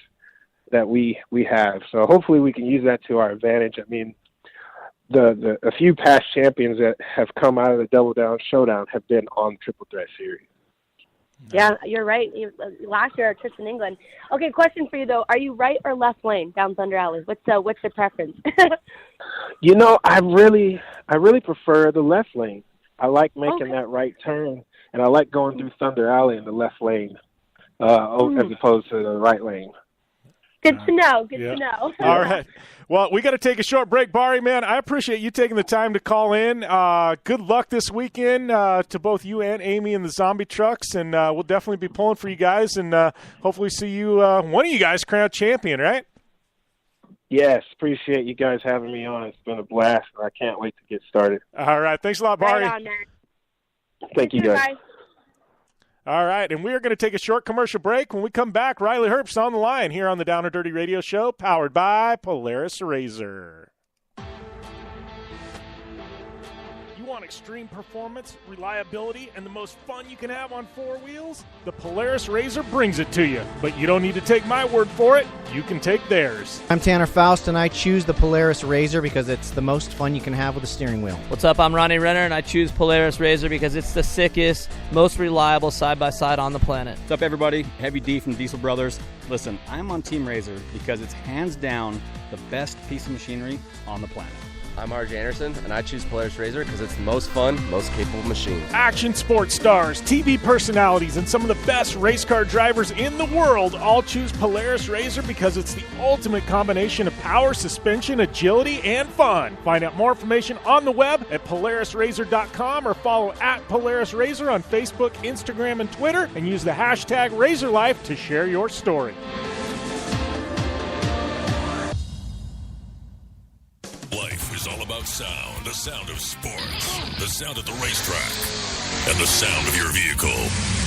that we have. So hopefully we can use that to our advantage. I mean, a few past champions that have come out of the Double Down Showdown have been on the Triple Threat Series. Yeah, you're right. Last year, our trips in England. Okay, question for you though: are you right or left lane down Thunder Alley? What's the preference? I really prefer the left lane. I like making that right turn, and I like going through Thunder Alley in the left lane as opposed to the right lane. Good to know. Good to know. All right. Well, we got to take a short break. Bari, man, I appreciate you taking the time to call in. Good luck this weekend to both you and Amy in the zombie trucks, and we'll definitely be pulling for you guys, and hopefully see you, one of you guys, crowned champion, right? Yes, appreciate you guys having me on. It's been a blast, and I can't wait to get started. All right. Thanks a lot, Bari. Right on, man. Thank you, guys. Bye. All right, and we are going to take a short commercial break. When we come back, Riley Herbst on the line here on the Down and Dirty Radio Show, powered by Polaris Razor. You want extreme performance, reliability, and the most fun you can have on 4 wheels? The Polaris Razor brings it to you, but you don't need to take my word for it. You can take theirs. I'm Tanner Faust, and I choose the Polaris Razor because it's the most fun you can have with a steering wheel. What's up? I'm Ronnie Renner, and I choose Polaris Razor because it's the sickest, most reliable side-by-side on the planet. What's up, everybody? Heavy D from Diesel Brothers. Listen, I'm on Team Razor because it's hands down the best piece of machinery on the planet. I'm RJ Anderson, and I choose Polaris Razor because it's the most fun, most capable machine. Action sports stars, TV personalities, and some of the best race car drivers in the world all choose Polaris Razor because it's the ultimate combination of power, suspension, agility, and fun. Find out more information on the web at PolarisRazor.com or follow at Polaris Razor on Facebook, Instagram, and Twitter, and use the hashtag RazorLife to share your story. Life is all about sound, the sound of sports, the sound at the racetrack, and the sound of your vehicle.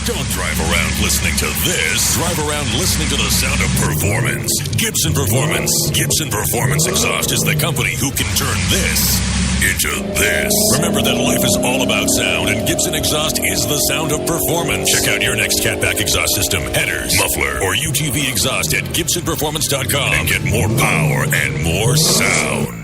Don't drive around listening to this. Drive around listening to the sound of performance. Gibson Performance. Gibson Performance Exhaust is the company who can turn this into this. Remember that life is all about sound, and Gibson Exhaust is the sound of performance. Check out your next catback exhaust system, headers, muffler, or UTV exhaust at GibsonPerformance.com and get more power and more sound.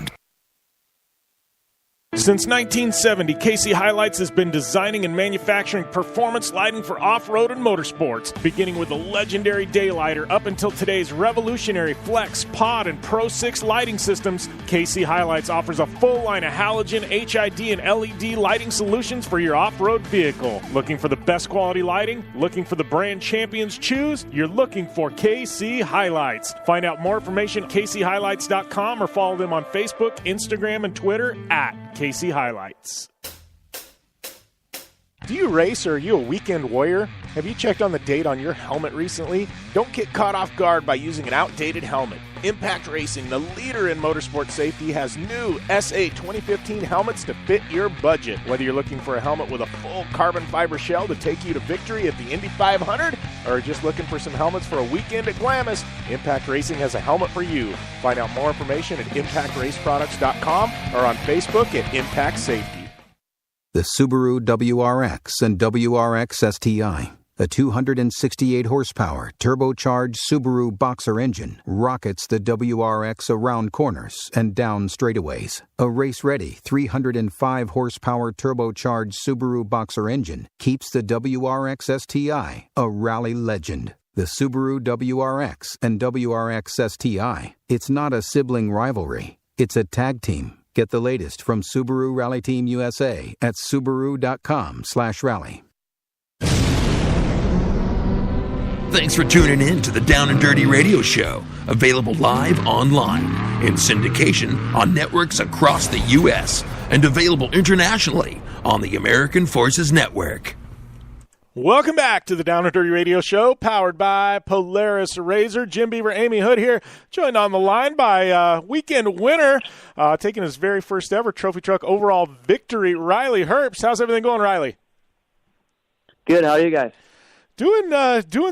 Since 1970, KC Highlights has been designing and manufacturing performance lighting for off-road and motorsports, beginning with the legendary Daylighter up until today's revolutionary Flex, Pod, and Pro 6 lighting systems. KC Highlights offers a full line of halogen, HID, and LED lighting solutions for your off-road vehicle. Looking for the best quality lighting? Looking for the brand champions choose? You're looking for KC Highlights. Find out more information at kchighlights.com or follow them on Facebook, Instagram, and Twitter at KC Highlights. Do you race or are you a weekend warrior? Have you checked on the date on your helmet recently? Don't get caught off guard by using an outdated helmet. Impact Racing, the leader in motorsport safety, has new SA 2015 helmets to fit your budget. Whether you're looking for a helmet with a full carbon fiber shell to take you to victory at the Indy 500 or just looking for some helmets for a weekend at Glamis, Impact Racing has a helmet for you. Find out more information at impactraceproducts.com or on Facebook at Impact Safety. The Subaru WRX and WRX STI, a 268 horsepower turbocharged Subaru Boxer engine, rockets the WRX around corners and down straightaways. A race-ready 305 horsepower turbocharged Subaru Boxer engine keeps the WRX STI a rally legend. The Subaru WRX and WRX STI, it's not a sibling rivalry, it's a tag team. Get the latest from Subaru Rally Team USA at Subaru.com/rally. Thanks for tuning in to the Down and Dirty Radio Show, available live online, in syndication on networks across the U.S., and available internationally on the American Forces Network. Welcome back to the Down and Dirty Radio Show, powered by Polaris Razor. Jim Beaver, Amy Hood here, joined on the line by weekend winner, taking his very first ever trophy truck overall victory, Riley Herbst. How's everything going, Riley? Good. How are you guys? Doing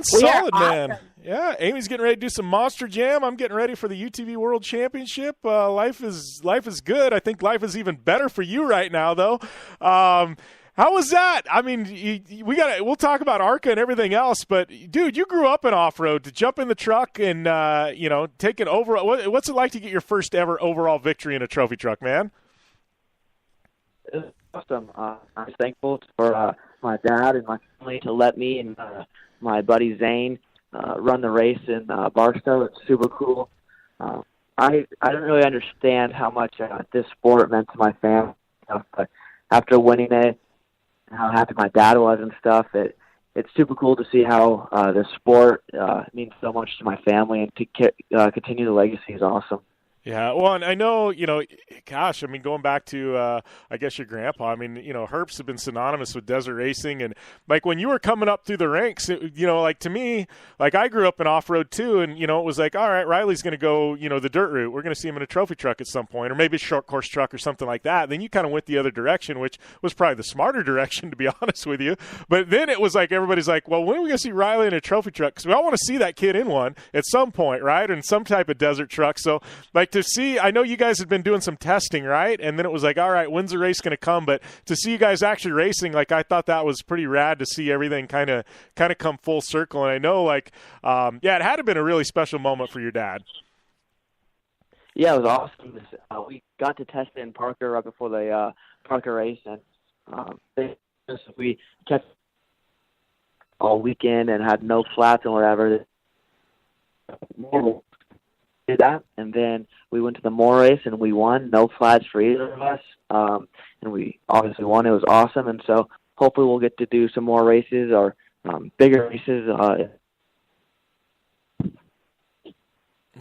solid, man. Yeah, Amy's getting ready to do some Monster Jam. I'm getting ready for the UTV World Championship. Life is good. I think life is even better for you right now, though. How was that? I mean, we'll talk about ARCA and everything else, but dude, you grew up in off-road. To jump in the truck and take it over. What's it like to get your first ever overall victory in a trophy truck, man? It was awesome. I'm thankful for my dad and my family to let me and my buddy Zane run the race in Barstow. It's super cool. I don't really understand how much this sport meant to my family, but after winning it, how happy my dad was and stuff. It's super cool to see how the sport means so much to my family, and to continue the legacy is awesome. Yeah, well, and I know, gosh, I mean, going back to, I guess your grandpa, I mean, Herbst have been synonymous with desert racing. And, like, when you were coming up through the ranks, like, to me, like, I grew up in off-road, too, and, it was like, all right, Riley's going to go, the dirt route. We're going to see him in a trophy truck at some point, or maybe a short course truck or something like that. Then you kind of went the other direction, which was probably the smarter direction, to be honest with you. But then it was like, everybody's like, well, when are we going to see Riley in a trophy truck? Because we all want to see that kid in one at some point, right? In some type of desert truck. So, like, to see, I know you guys had been doing some testing, right? And then it was like, all right, when's the race going to come? But to see you guys actually racing, like, I thought that was pretty rad to see everything kind of come full circle. And I know, like, it had to have been a really special moment for your dad. Yeah, it was awesome. We got to test it in Parker right before the Parker race, and we kept all weekend and had no flats and whatever. Did that, and then we went to the Moore race and we won. No flats for either of us, and we obviously won. It was awesome, and so hopefully we'll get to do some more races or bigger races.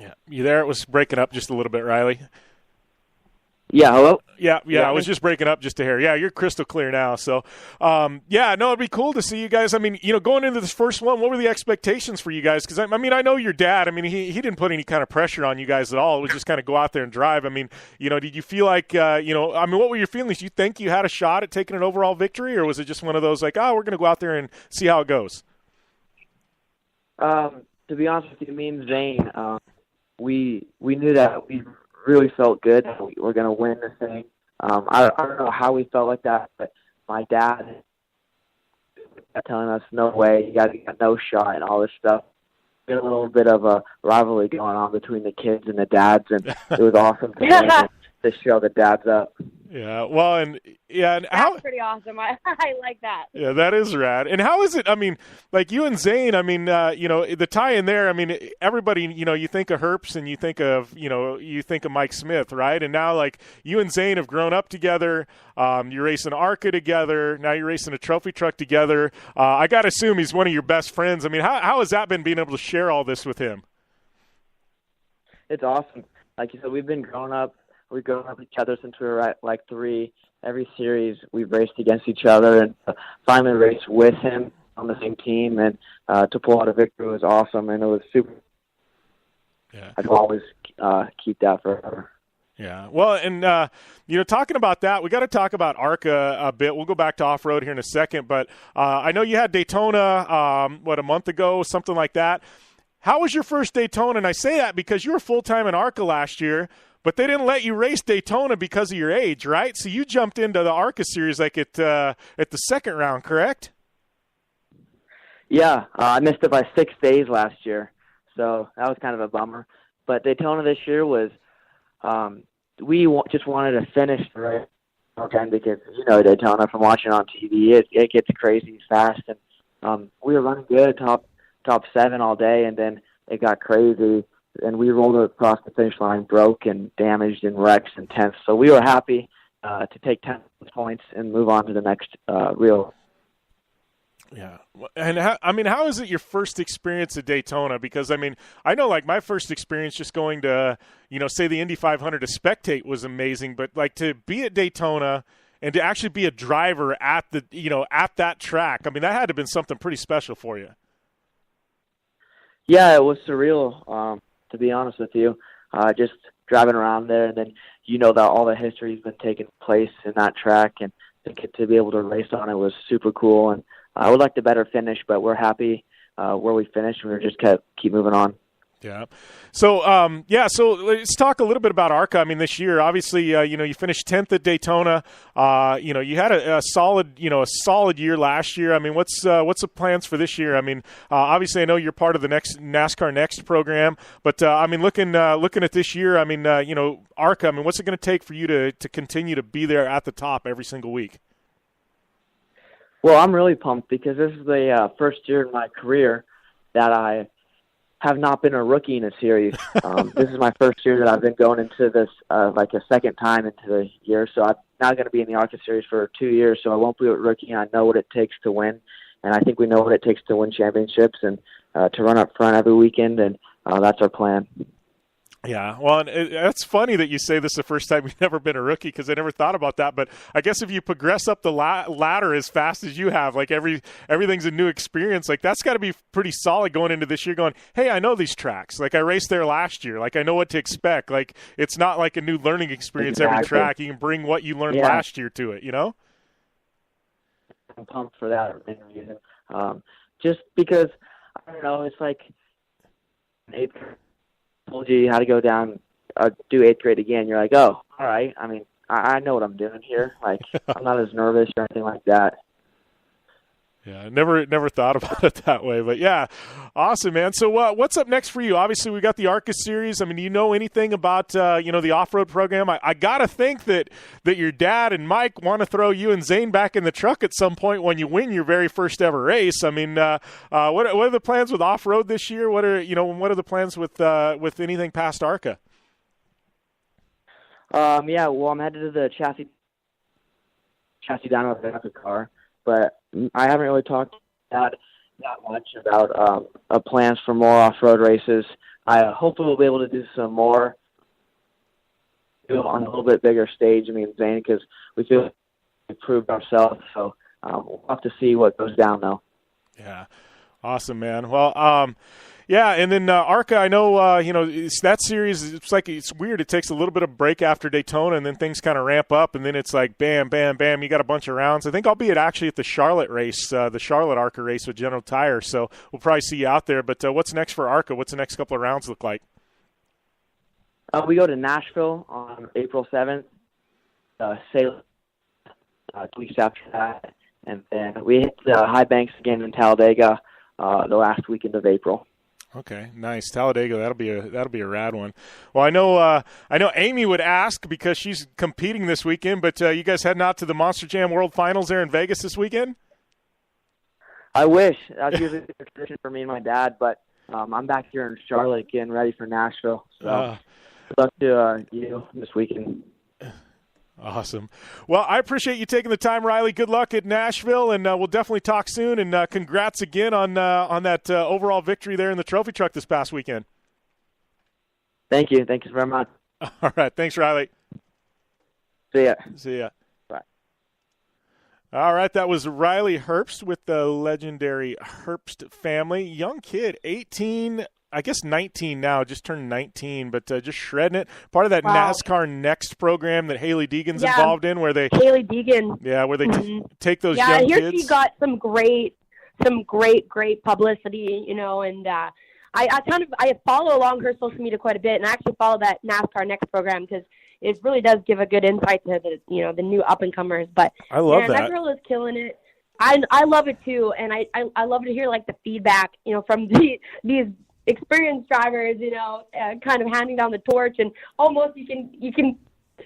Yeah, you there? It was breaking up just a little bit, Riley. Yeah, hello? Yeah, I was just breaking up just to hear. Yeah, you're crystal clear now. So, it'd be cool to see you guys. I mean, going into this first one, what were the expectations for you guys? Because, I know your dad, he didn't put any kind of pressure on you guys at all. It was just kind of go out there and drive. I mean, did you feel like, what were your feelings? You think you had a shot at taking an overall victory, or was it just one of those like, we're going to go out there and see how it goes? To be honest with you, me and Zane, we knew that we really felt good that we were going to win the thing. I don't know how we felt like that, but my dad telling us, no way, you got no shot and all this stuff. We had a little bit of a rivalry going on between the kids and the dads, and it was awesome to show the dads up. Yeah. Well, and That's pretty awesome. I like that. Yeah, that is rad. And how is it? I mean, like you and Zane. I mean, the tie-in there. I mean, everybody. You think of Herbst and you think of Mike Smith, right? And now, like you and Zane have grown up together. You're racing ARCA together. Now you're racing a trophy truck together. I got to assume he's one of your best friends. I mean, how has that been being able to share all this with him? It's awesome. Like you said, we've grown up with each other since we were like 3. Every series we've raced against each other, and finally raced with him on the same team, and to pull out a victory was awesome, and it was super. Yeah. I'd always keep that forever. Yeah. Well, and, talking about that, we got to talk about ARCA a bit. We'll go back to off-road here in a second, but I know you had Daytona, a month ago, something like that. How was your first Daytona? And I say that because you were full-time in ARCA last year, but they didn't let you race Daytona because of your age, right? So you jumped into the ARCA series like at the second round, correct? Yeah, I missed it by 6 days last year, so that was kind of a bummer. But Daytona this year was we just wanted to finish the race again because, Daytona from watching on TV, it gets crazy fast. And we were running good, top 7 all day, and then it got crazy. And we rolled across the finish line, broke and damaged and wrecks and 10th. So we were happy to take 10 points and move on to the next reel. Yeah. And how is it your first experience at Daytona? Because, I know like my first experience just going to, say the Indy 500 to spectate was amazing, but like to be at Daytona and to actually be a driver at at that track, that had to have been something pretty special for you. Yeah, it was surreal. To be honest with you, just driving around there, and then that all the history's been taking place in that track, and to be able to race on it was super cool. And I would like to better finish, but we're happy where we finished, and we're just keep moving on. Yeah. So, so let's talk a little bit about ARCA. This year, obviously, you finished 10th at Daytona. You had a solid year last year. What's the plans for this year? Obviously, I know you're part of the next NASCAR Next program, but looking at this year, ARCA. What's it going to take for you to continue to be there at the top every single week? Well, I'm really pumped because this is the first year in my career that I have not been a rookie in a series. This is my first year that I've been going into this like a second time into the year. So I'm now going to be in the ARCA series for 2 years, so I won't be a rookie. I know what it takes to win, and I think we know what it takes to win championships and to run up front every weekend, and that's our plan. Yeah, well, and it's funny that you say this the first time you've never been a rookie because I never thought about that. But I guess if you progress up the ladder as fast as you have, like everything's a new experience. Like that's got to be pretty solid going into this year. Going, hey, I know these tracks. Like I raced there last year. Like I know what to expect. Like it's not like a new learning experience every track. You can bring what you learned last year to it. I'm pumped for that reason. Just because I don't know. It's like told you how to go down, do 8th grade again. You're like, oh, all right. I know what I'm doing here. Like, I'm not as nervous or anything like that. Yeah, I never thought about it that way. But, yeah, awesome, man. So what's up next for you? Obviously, we got the ARCA series. Do you know anything about, the off-road program? I got to think that your dad and Mike want to throw you and Zane back in the truck at some point when you win your very first ever race. What are the plans with off-road this year? What are the plans with anything past ARCA? Yeah, well, I'm headed to the chassis down with the ARCA car. But I haven't really talked that much about plans for more off-road races. I hopefully we'll be able to do some more on a little bit bigger stage. Zane, because we feel we proved ourselves. So we'll have to see what goes down, though. Yeah, awesome, man. Well, yeah, and then ARCA, I know, that series, it's weird. It takes a little bit of break after Daytona, and then things kind of ramp up, and then it's like bam, bam, bam, you got a bunch of rounds. I think I'll be actually at the Charlotte race, the Charlotte ARCA race with General Tire, so we'll probably see you out there. But what's next for ARCA? What's the next couple of rounds look like? We go to Nashville on April 7th, Salem 2 weeks after that, and then we hit the High Banks again in Talladega the last weekend of April. Okay, nice. Talladega, that'll be a rad one. Well, I know Amy would ask because she's competing this weekend, but you guys heading out to the Monster Jam World Finals there in Vegas this weekend? I wish. That's usually a tradition for me and my dad, but I'm back here in Charlotte getting ready for Nashville. So good luck to you this weekend. Awesome. Well, I appreciate you taking the time, Riley. Good luck at Nashville, and we'll definitely talk soon. And congrats again on that overall victory there in the trophy truck this past weekend. Thank you. Thank you very much. All right. Thanks, Riley. See ya. See ya. Bye. All right. That was Riley Herbst with the legendary Herbst family. Young kid, 18, I guess 19 now, just turned 19, but just shredding it. Part of that NASCAR Next program that Haley Deegan's involved in, where they Haley Deegan. Yeah, where they take those young kids. Yeah, here she got some great publicity, and I follow along her social media quite a bit, and I actually follow that NASCAR Next program because it really does give a good insight to the new up and comers. But I love that girl is killing it. I love it too, and I love to hear like the feedback, from these experienced drivers, kind of handing down the torch, and almost you can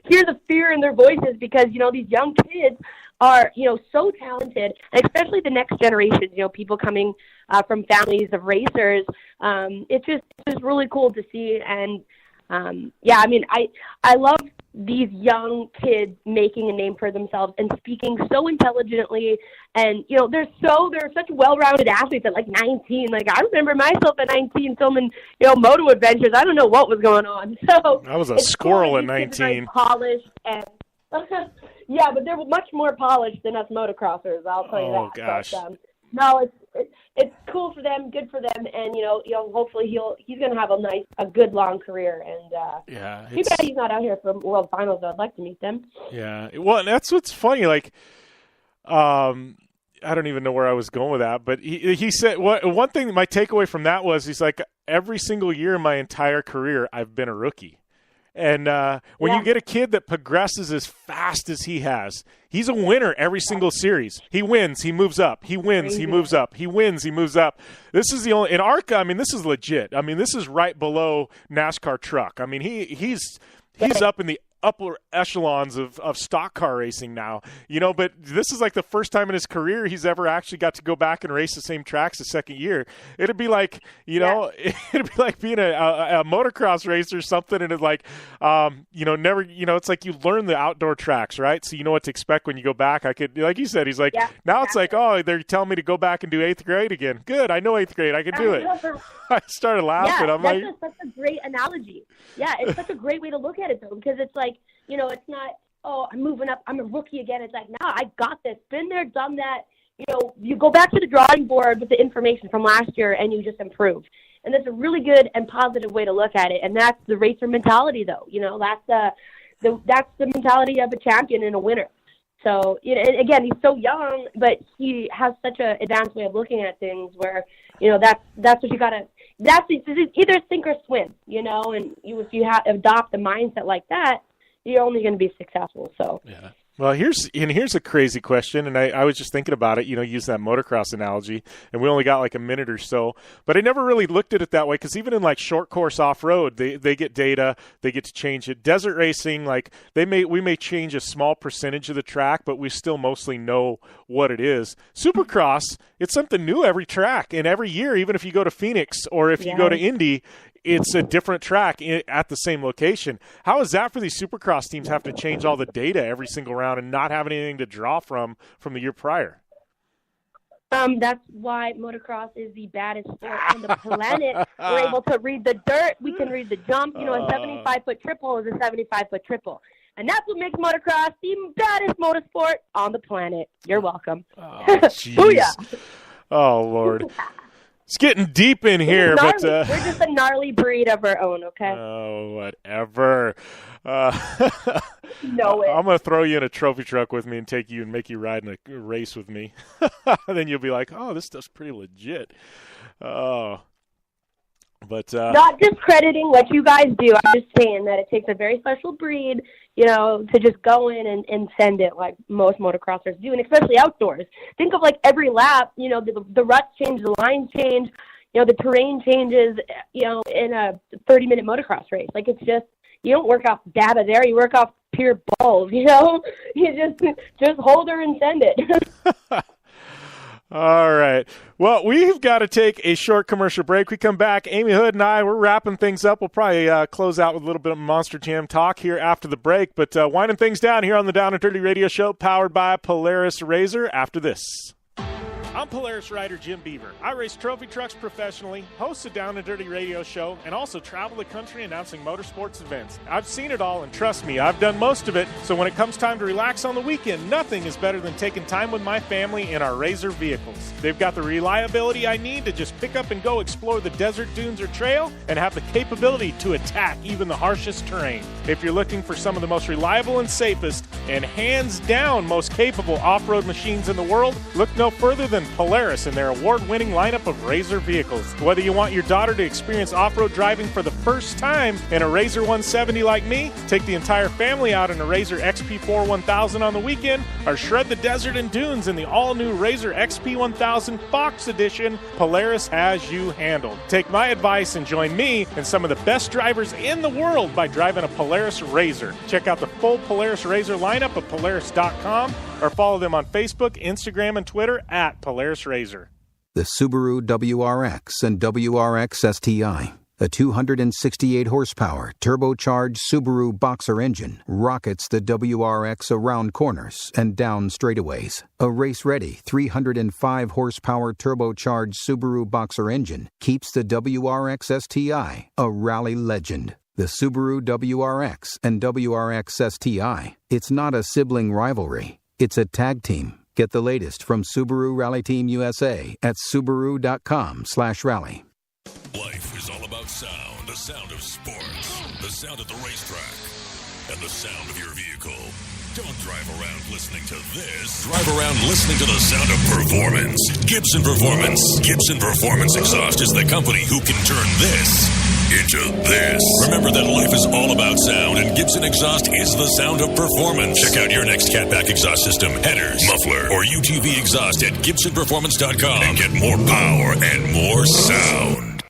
hear the fear in their voices because these young kids are so talented, and especially the next generations, people coming from families of racers. It's just really cool to see, and I love these young kids making a name for themselves and speaking so intelligently, and they're such well-rounded athletes at like 19. Like I remember myself at 19 filming moto adventures. I don't know what was going on. So I was a squirrel at 19. Polished and yeah, but they're much more polished than us motocrossers. I'll tell you that. Oh gosh. But, no, it's cool for them, good for them, and hopefully he's going to have a good long career. And too bad he's not out here for World Finals. I'd like to meet them. Yeah, well, that's what's funny. Like, I don't even know where I was going with that, but he said one thing. My takeaway from that was he's like, every single year in my entire career, I've been a rookie. And when you get a kid that progresses as fast as he has, he's a winner every single series. He wins, he moves up. He wins, he moves up. He wins, he moves up. This is the only in ARCA. I mean, this is legit. I mean, this is right below NASCAR truck. I mean, he's up in the upper echelons of stock car racing now, but this is like the first time in his career he's ever actually got to go back and race the same tracks the second year. It'd be like, it'd be like being a motocross racer or something, and it's like, never, it's like you learn the outdoor tracks, right? So you know what to expect when you go back. I could, like you said, he's like, now it's like, oh, they're telling me to go back and do 8th grade again. Good, I know 8th grade, I can do it. I started laughing. I'm like, that's such a great analogy. Yeah, it's such a great way to look at it though, because it's like, it's not, oh, I'm moving up, I'm a rookie again. It's like, no, I got this. Been there, done that. You go back to the drawing board with the information from last year and you just improve. And that's a really good and positive way to look at it. And that's the racer mentality though. That's the mentality of a champion and a winner. So, again, he's so young, but he has such an advanced way of looking at things where, that's what you got to, it's either sink or swim, and if you adopt a mindset like that, you're only going to be successful. So yeah. Well, here's a crazy question, and I was just thinking about it, use that motocross analogy, and we only got like a minute or so, but I never really looked at it that way, because even in like short course off-road, they get data, they get to change it. Desert racing, like we may change a small percentage of the track, but we still mostly know what it is. Supercross, it's something new every track, and every year, even if you go to Phoenix or if you go to Indy, it's a different track at the same location. How is that for these Supercross teams having to change all the data every single round and not having anything to draw from the year prior? That's why motocross is the baddest sport on the planet. We're able to read the dirt. We can read the jump. A 75-foot triple is a 75-foot triple. And that's what makes motocross the baddest motorsport on the planet. You're welcome. Oh, jeez. Oh, Lord. It's getting deep in here, but we're just a gnarly breed of our own, okay? Oh, whatever. Know it. I'm going to throw you in a trophy truck with me and take you and make you ride in a race with me. Then you'll be like, oh, this stuff's pretty legit. Oh. But not discrediting what you guys do. I'm just saying that it takes a very special breed, to just go in and send it like most motocrossers do, and especially outdoors. Think of like every lap, the ruts change, the lines change. the terrain changes, in a 30-minute motocross race. Like, it's just, you don't work off data there. You work off pure balls, You just hold her and send it. All right. Well, we've got to take a short commercial break. We come back. Amy Hood and I, we're wrapping things up. We'll probably close out with a little bit of Monster Jam talk here after the break. But winding things down here on the Down and Dirty Radio Show, powered by Polaris Razor, after this. I'm Polaris rider Jim Beaver. I race trophy trucks professionally, host a Down and Dirty Radio Show, and also travel the country announcing motorsports events. I've seen it all, and trust me, I've done most of it. So when it comes time to relax on the weekend, nothing is better than taking time with my family in our Razor vehicles. They've got the reliability I need to just pick up and go explore the desert, dunes, or trail, and have the capability to attack even the harshest terrain. If you're looking for some of the most reliable and safest, and hands down most capable off-road machines in the world, look no further than Polaris and their award-winning lineup of Razor vehicles. Whether you want your daughter to experience off-road driving for the first time in a Razor 170 like me, take the entire family out in a Razor XP4 1000 on the weekend, or shred the desert and dunes in the all-new Razor XP 1000 Fox Edition, Polaris has you handled. Take my advice and join me and some of the best drivers in the world by driving a Polaris Razor. Check out the full Polaris Razor lineup at Polaris.com or follow them on Facebook, Instagram, and Twitter at Polaris Razor. The Subaru WRX and WRX STI, a 268 horsepower turbocharged Subaru Boxer engine, rockets the WRX around corners and down straightaways. A race-ready 305 horsepower turbocharged Subaru Boxer engine keeps the WRX STI a rally legend. The Subaru WRX and WRX STI, it's not a sibling rivalry. It's a tag team. Get the latest from Subaru Rally Team USA at Subaru.com/rally. Life is all about sound, the sound of sports, the sound at the racetrack, and the sound of your vehicle. Don't drive around listening to this. Drive around listening to the sound of performance. Gibson Performance. Gibson Performance Exhaust is the company who can turn this into this. Remember that life is all about sound, and Gibson Exhaust is the sound of performance. Check out your next catback exhaust system, headers, muffler, or UTV exhaust at GibsonPerformance.com and get more power and more sound.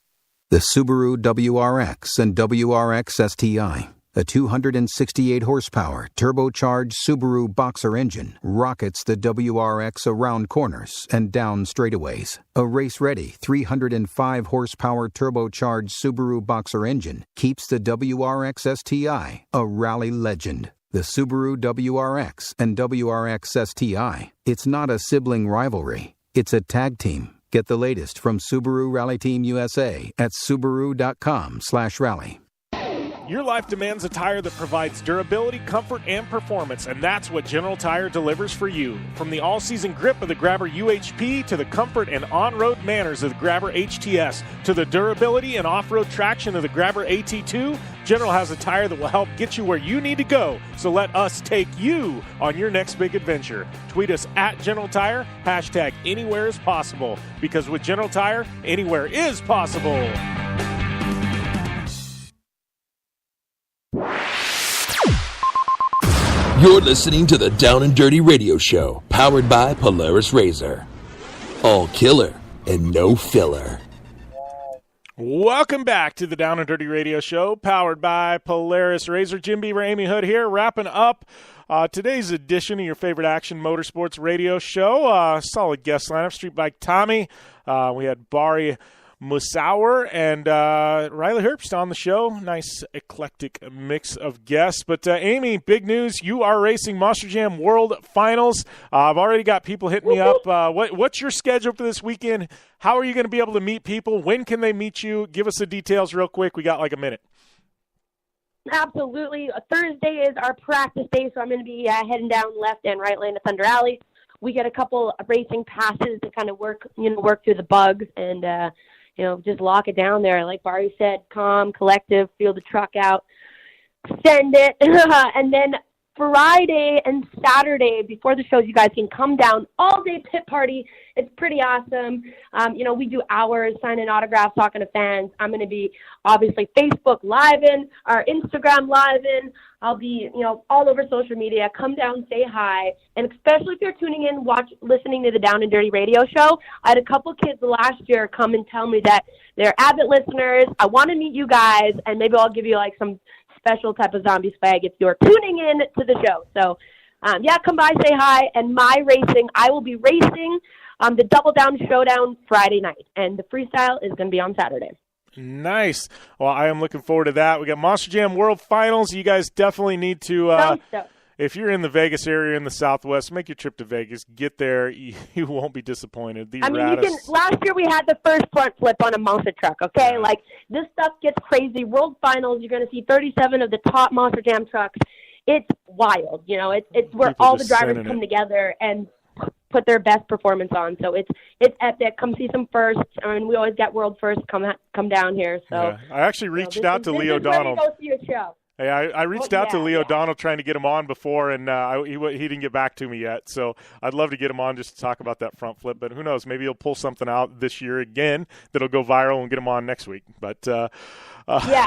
The Subaru WRX and WRX STI, a 268 horsepower turbocharged Subaru Boxer engine, rockets the WRX around corners and down straightaways. A race-ready 305 horsepower turbocharged Subaru Boxer engine keeps the WRX STI a rally legend. The Subaru WRX and WRX STI, it's not a sibling rivalry. It's a tag team. Get the latest from Subaru Rally Team USA at Subaru.com/rally. Your life demands a tire that provides durability, comfort, and performance, and that's what General Tire delivers for you. From the all-season grip of the Grabber UHP to the comfort and on-road manners of the Grabber HTS to the durability and off-road traction of the Grabber AT2, General has a tire that will help get you where you need to go. So let us take you on your next big adventure. Tweet us at General Tire, hashtag anywhere is possible, because with General Tire, anywhere is possible. You're listening to the Down and Dirty Radio Show, powered by Polaris Razor. All killer and no filler. Welcome back to the Down and Dirty Radio Show, powered by Polaris Razor. Jim Beaver, Amy Hood here, wrapping up today's edition of your favorite action motorsports radio show. Solid guest lineup, Street Bike Tommy. We had Bari Musawwir and Riley Herbst on the show. Nice eclectic mix of guests. But Amy, big news. You are racing Monster Jam World Finals. I've already got people hitting me up. What's your schedule for this weekend? How are you going to be able to meet people? When can they meet you? Give us the details real quick. We got like a minute. Absolutely. Thursday is our practice day, so I'm going to be heading down left and right lane to Thunder Alley. We get a couple racing passes to kind of work through the bugs and just lock it down there. Like Bari said, calm, collective, feel the truck out, send it. And then Friday and Saturday before the shows, you guys can come down, all-day pit party. It's pretty awesome. We do hours, signing autographs, talking to fans. I'm going to be, obviously, Facebook live-in, our Instagram live-in. I'll be, all over social media. Come down, say hi. And especially if you're tuning in, listening to the Down and Dirty radio show, I had a couple kids last year come and tell me that they're avid listeners. I want to meet you guys, and maybe I'll give you, some special type of zombie swag if you're tuning in to the show. So, come by, say hi. And I will be racing the Double Down Showdown Friday night, and the freestyle is going to be on Saturday. Nice. Well, I am looking forward to that. We got Monster Jam World Finals. You guys definitely need to, if you're in the Vegas area in the Southwest, make your trip to Vegas. Get there. You won't be disappointed. Last year we had the first front flip on a monster truck, okay? Yeah. This stuff gets crazy. World Finals, you're going to see 37 of the top Monster Jam trucks. It's wild, It's where People all the just drivers sending come it. together and put their best performance on. So it's epic. Come see some firsts. We always get world firsts come down here. So yeah. I actually reached out to Leo Donald. Go see a show. Hey, I reached out to Leo Donald trying to get him on before, and he didn't get back to me yet. So I'd love to get him on just to talk about that front flip. But who knows? Maybe he'll pull something out this year again that'll go viral and get him on next week. But yeah,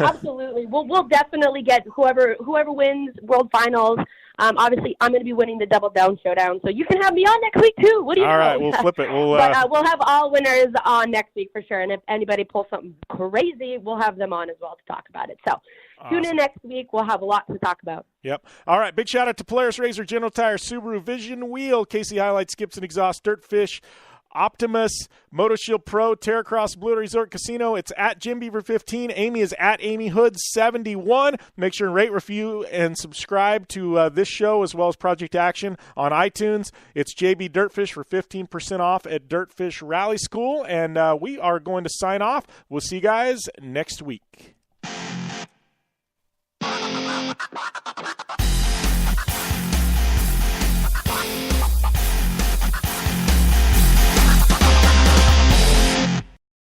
absolutely. We'll definitely get whoever wins World Finals. Obviously, I'm going to be winning the Double Down Showdown, so you can have me on next week too. What do you know? All right, we'll flip it. But we'll have all winners on next week for sure. And if anybody pulls something crazy, we'll have them on as well to talk about it. So tune in next week. We'll have a lot to talk about. Yep. All right. Big shout out to Polaris Razor, General Tire, Subaru, Vision Wheel, KC Highlights, Skips and Exhaust, Dirtfish, Optimus, MotoShield Pro, Terracross, Blue Resort Casino. It's at Jim Beaver 15. Amy is at Amy Hood 71. Make sure and rate, review, and subscribe to this show as well as Project Action on iTunes. It's JB Dirtfish for 15% off at Dirtfish Rally School. And we are going to sign off. We'll see you guys next week.